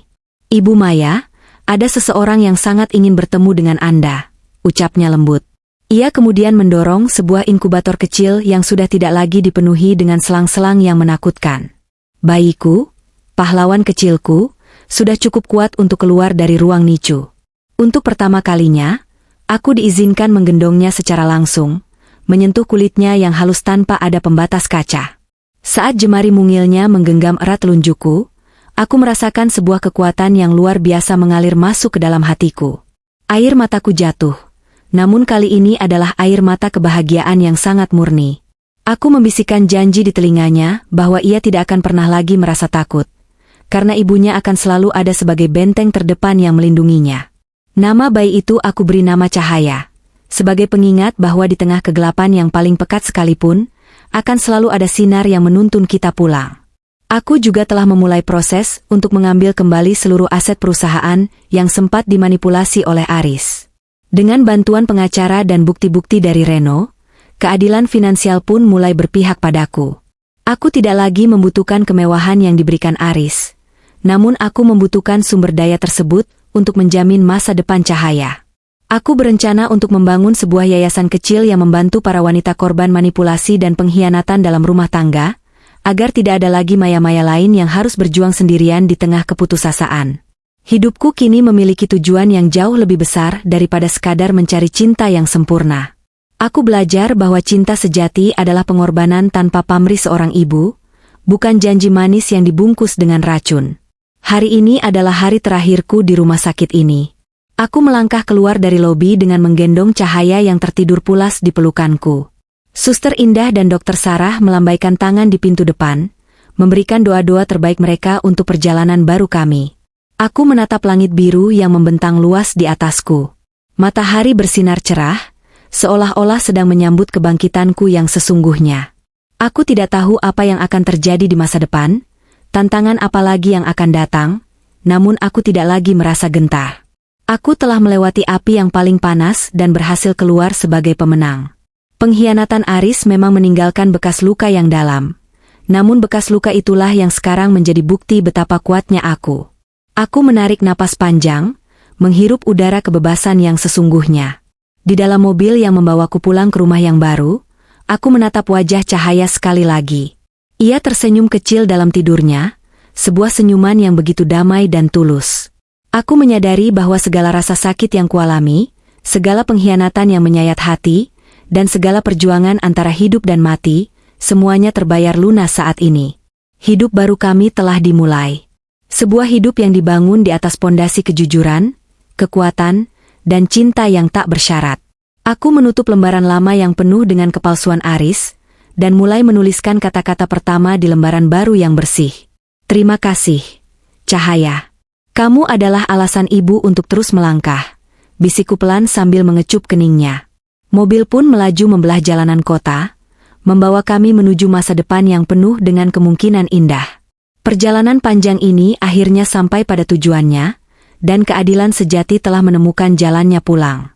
"Ibu Maya, ada seseorang yang sangat ingin bertemu dengan Anda," ucapnya lembut. Ia kemudian mendorong sebuah inkubator kecil yang sudah tidak lagi dipenuhi dengan selang-selang yang menakutkan. Bayiku, pahlawan kecilku, sudah cukup kuat untuk keluar dari ruang NICU. Untuk pertama kalinya, aku diizinkan menggendongnya secara langsung, menyentuh kulitnya yang halus tanpa ada pembatas kaca. Saat jemari mungilnya menggenggam erat telunjukku, aku merasakan sebuah kekuatan yang luar biasa mengalir masuk ke dalam hatiku. Air mataku jatuh. Namun kali ini adalah air mata kebahagiaan yang sangat murni. Aku membisikkan janji di telinganya bahwa ia tidak akan pernah lagi merasa takut. Karena ibunya akan selalu ada sebagai benteng terdepan yang melindunginya. Nama bayi itu aku beri nama Cahaya. Sebagai pengingat bahwa di tengah kegelapan yang paling pekat sekalipun, akan selalu ada sinar yang menuntun kita pulang. Aku juga telah memulai proses untuk mengambil kembali seluruh aset perusahaan yang sempat dimanipulasi oleh Aris. Dengan bantuan pengacara dan bukti-bukti dari Reno, keadilan finansial pun mulai berpihak padaku. Aku tidak lagi membutuhkan kemewahan yang diberikan Aris, namun aku membutuhkan sumber daya tersebut untuk menjamin masa depan Cahaya. Aku berencana untuk membangun sebuah yayasan kecil yang membantu para wanita korban manipulasi dan pengkhianatan dalam rumah tangga, agar tidak ada lagi maya-maya lain yang harus berjuang sendirian di tengah keputusasaan. Hidupku kini memiliki tujuan yang jauh lebih besar daripada sekadar mencari cinta yang sempurna. Aku belajar bahwa cinta sejati adalah pengorbanan tanpa pamrih seorang ibu, bukan janji manis yang dibungkus dengan racun. Hari ini adalah hari terakhirku di rumah sakit ini. Aku melangkah keluar dari lobi dengan menggendong Cahaya yang tertidur pulas di pelukanku. Suster Indah dan Dokter Sarah melambaikan tangan di pintu depan, memberikan doa-doa terbaik mereka untuk perjalanan baru kami. Aku menatap langit biru yang membentang luas di atasku. Matahari bersinar cerah, seolah-olah sedang menyambut kebangkitanku yang sesungguhnya. Aku tidak tahu apa yang akan terjadi di masa depan, tantangan apa lagi yang akan datang, namun aku tidak lagi merasa gentar. Aku telah melewati api yang paling panas dan berhasil keluar sebagai pemenang. Pengkhianatan Aris memang meninggalkan bekas luka yang dalam. Namun bekas luka itulah yang sekarang menjadi bukti betapa kuatnya aku. Aku menarik napas panjang, menghirup udara kebebasan yang sesungguhnya. Di dalam mobil yang membawaku pulang ke rumah yang baru, aku menatap wajah Cahaya sekali lagi. Ia tersenyum kecil dalam tidurnya, sebuah senyuman yang begitu damai dan tulus. Aku menyadari bahwa segala rasa sakit yang kualami, segala pengkhianatan yang menyayat hati, dan segala perjuangan antara hidup dan mati, semuanya terbayar lunas saat ini. Hidup baru kami telah dimulai. Sebuah hidup yang dibangun di atas pondasi kejujuran, kekuatan, dan cinta yang tak bersyarat. Aku menutup lembaran lama yang penuh dengan kepalsuan Aris, dan mulai menuliskan kata-kata pertama di lembaran baru yang bersih. Terima kasih, Cahaya. Kamu adalah alasan ibu untuk terus melangkah, bisikku pelan sambil mengecup keningnya. Mobil pun melaju membelah jalanan kota, membawa kami menuju masa depan yang penuh dengan kemungkinan indah. Perjalanan panjang ini akhirnya sampai pada tujuannya, dan keadilan sejati telah menemukan jalannya pulang.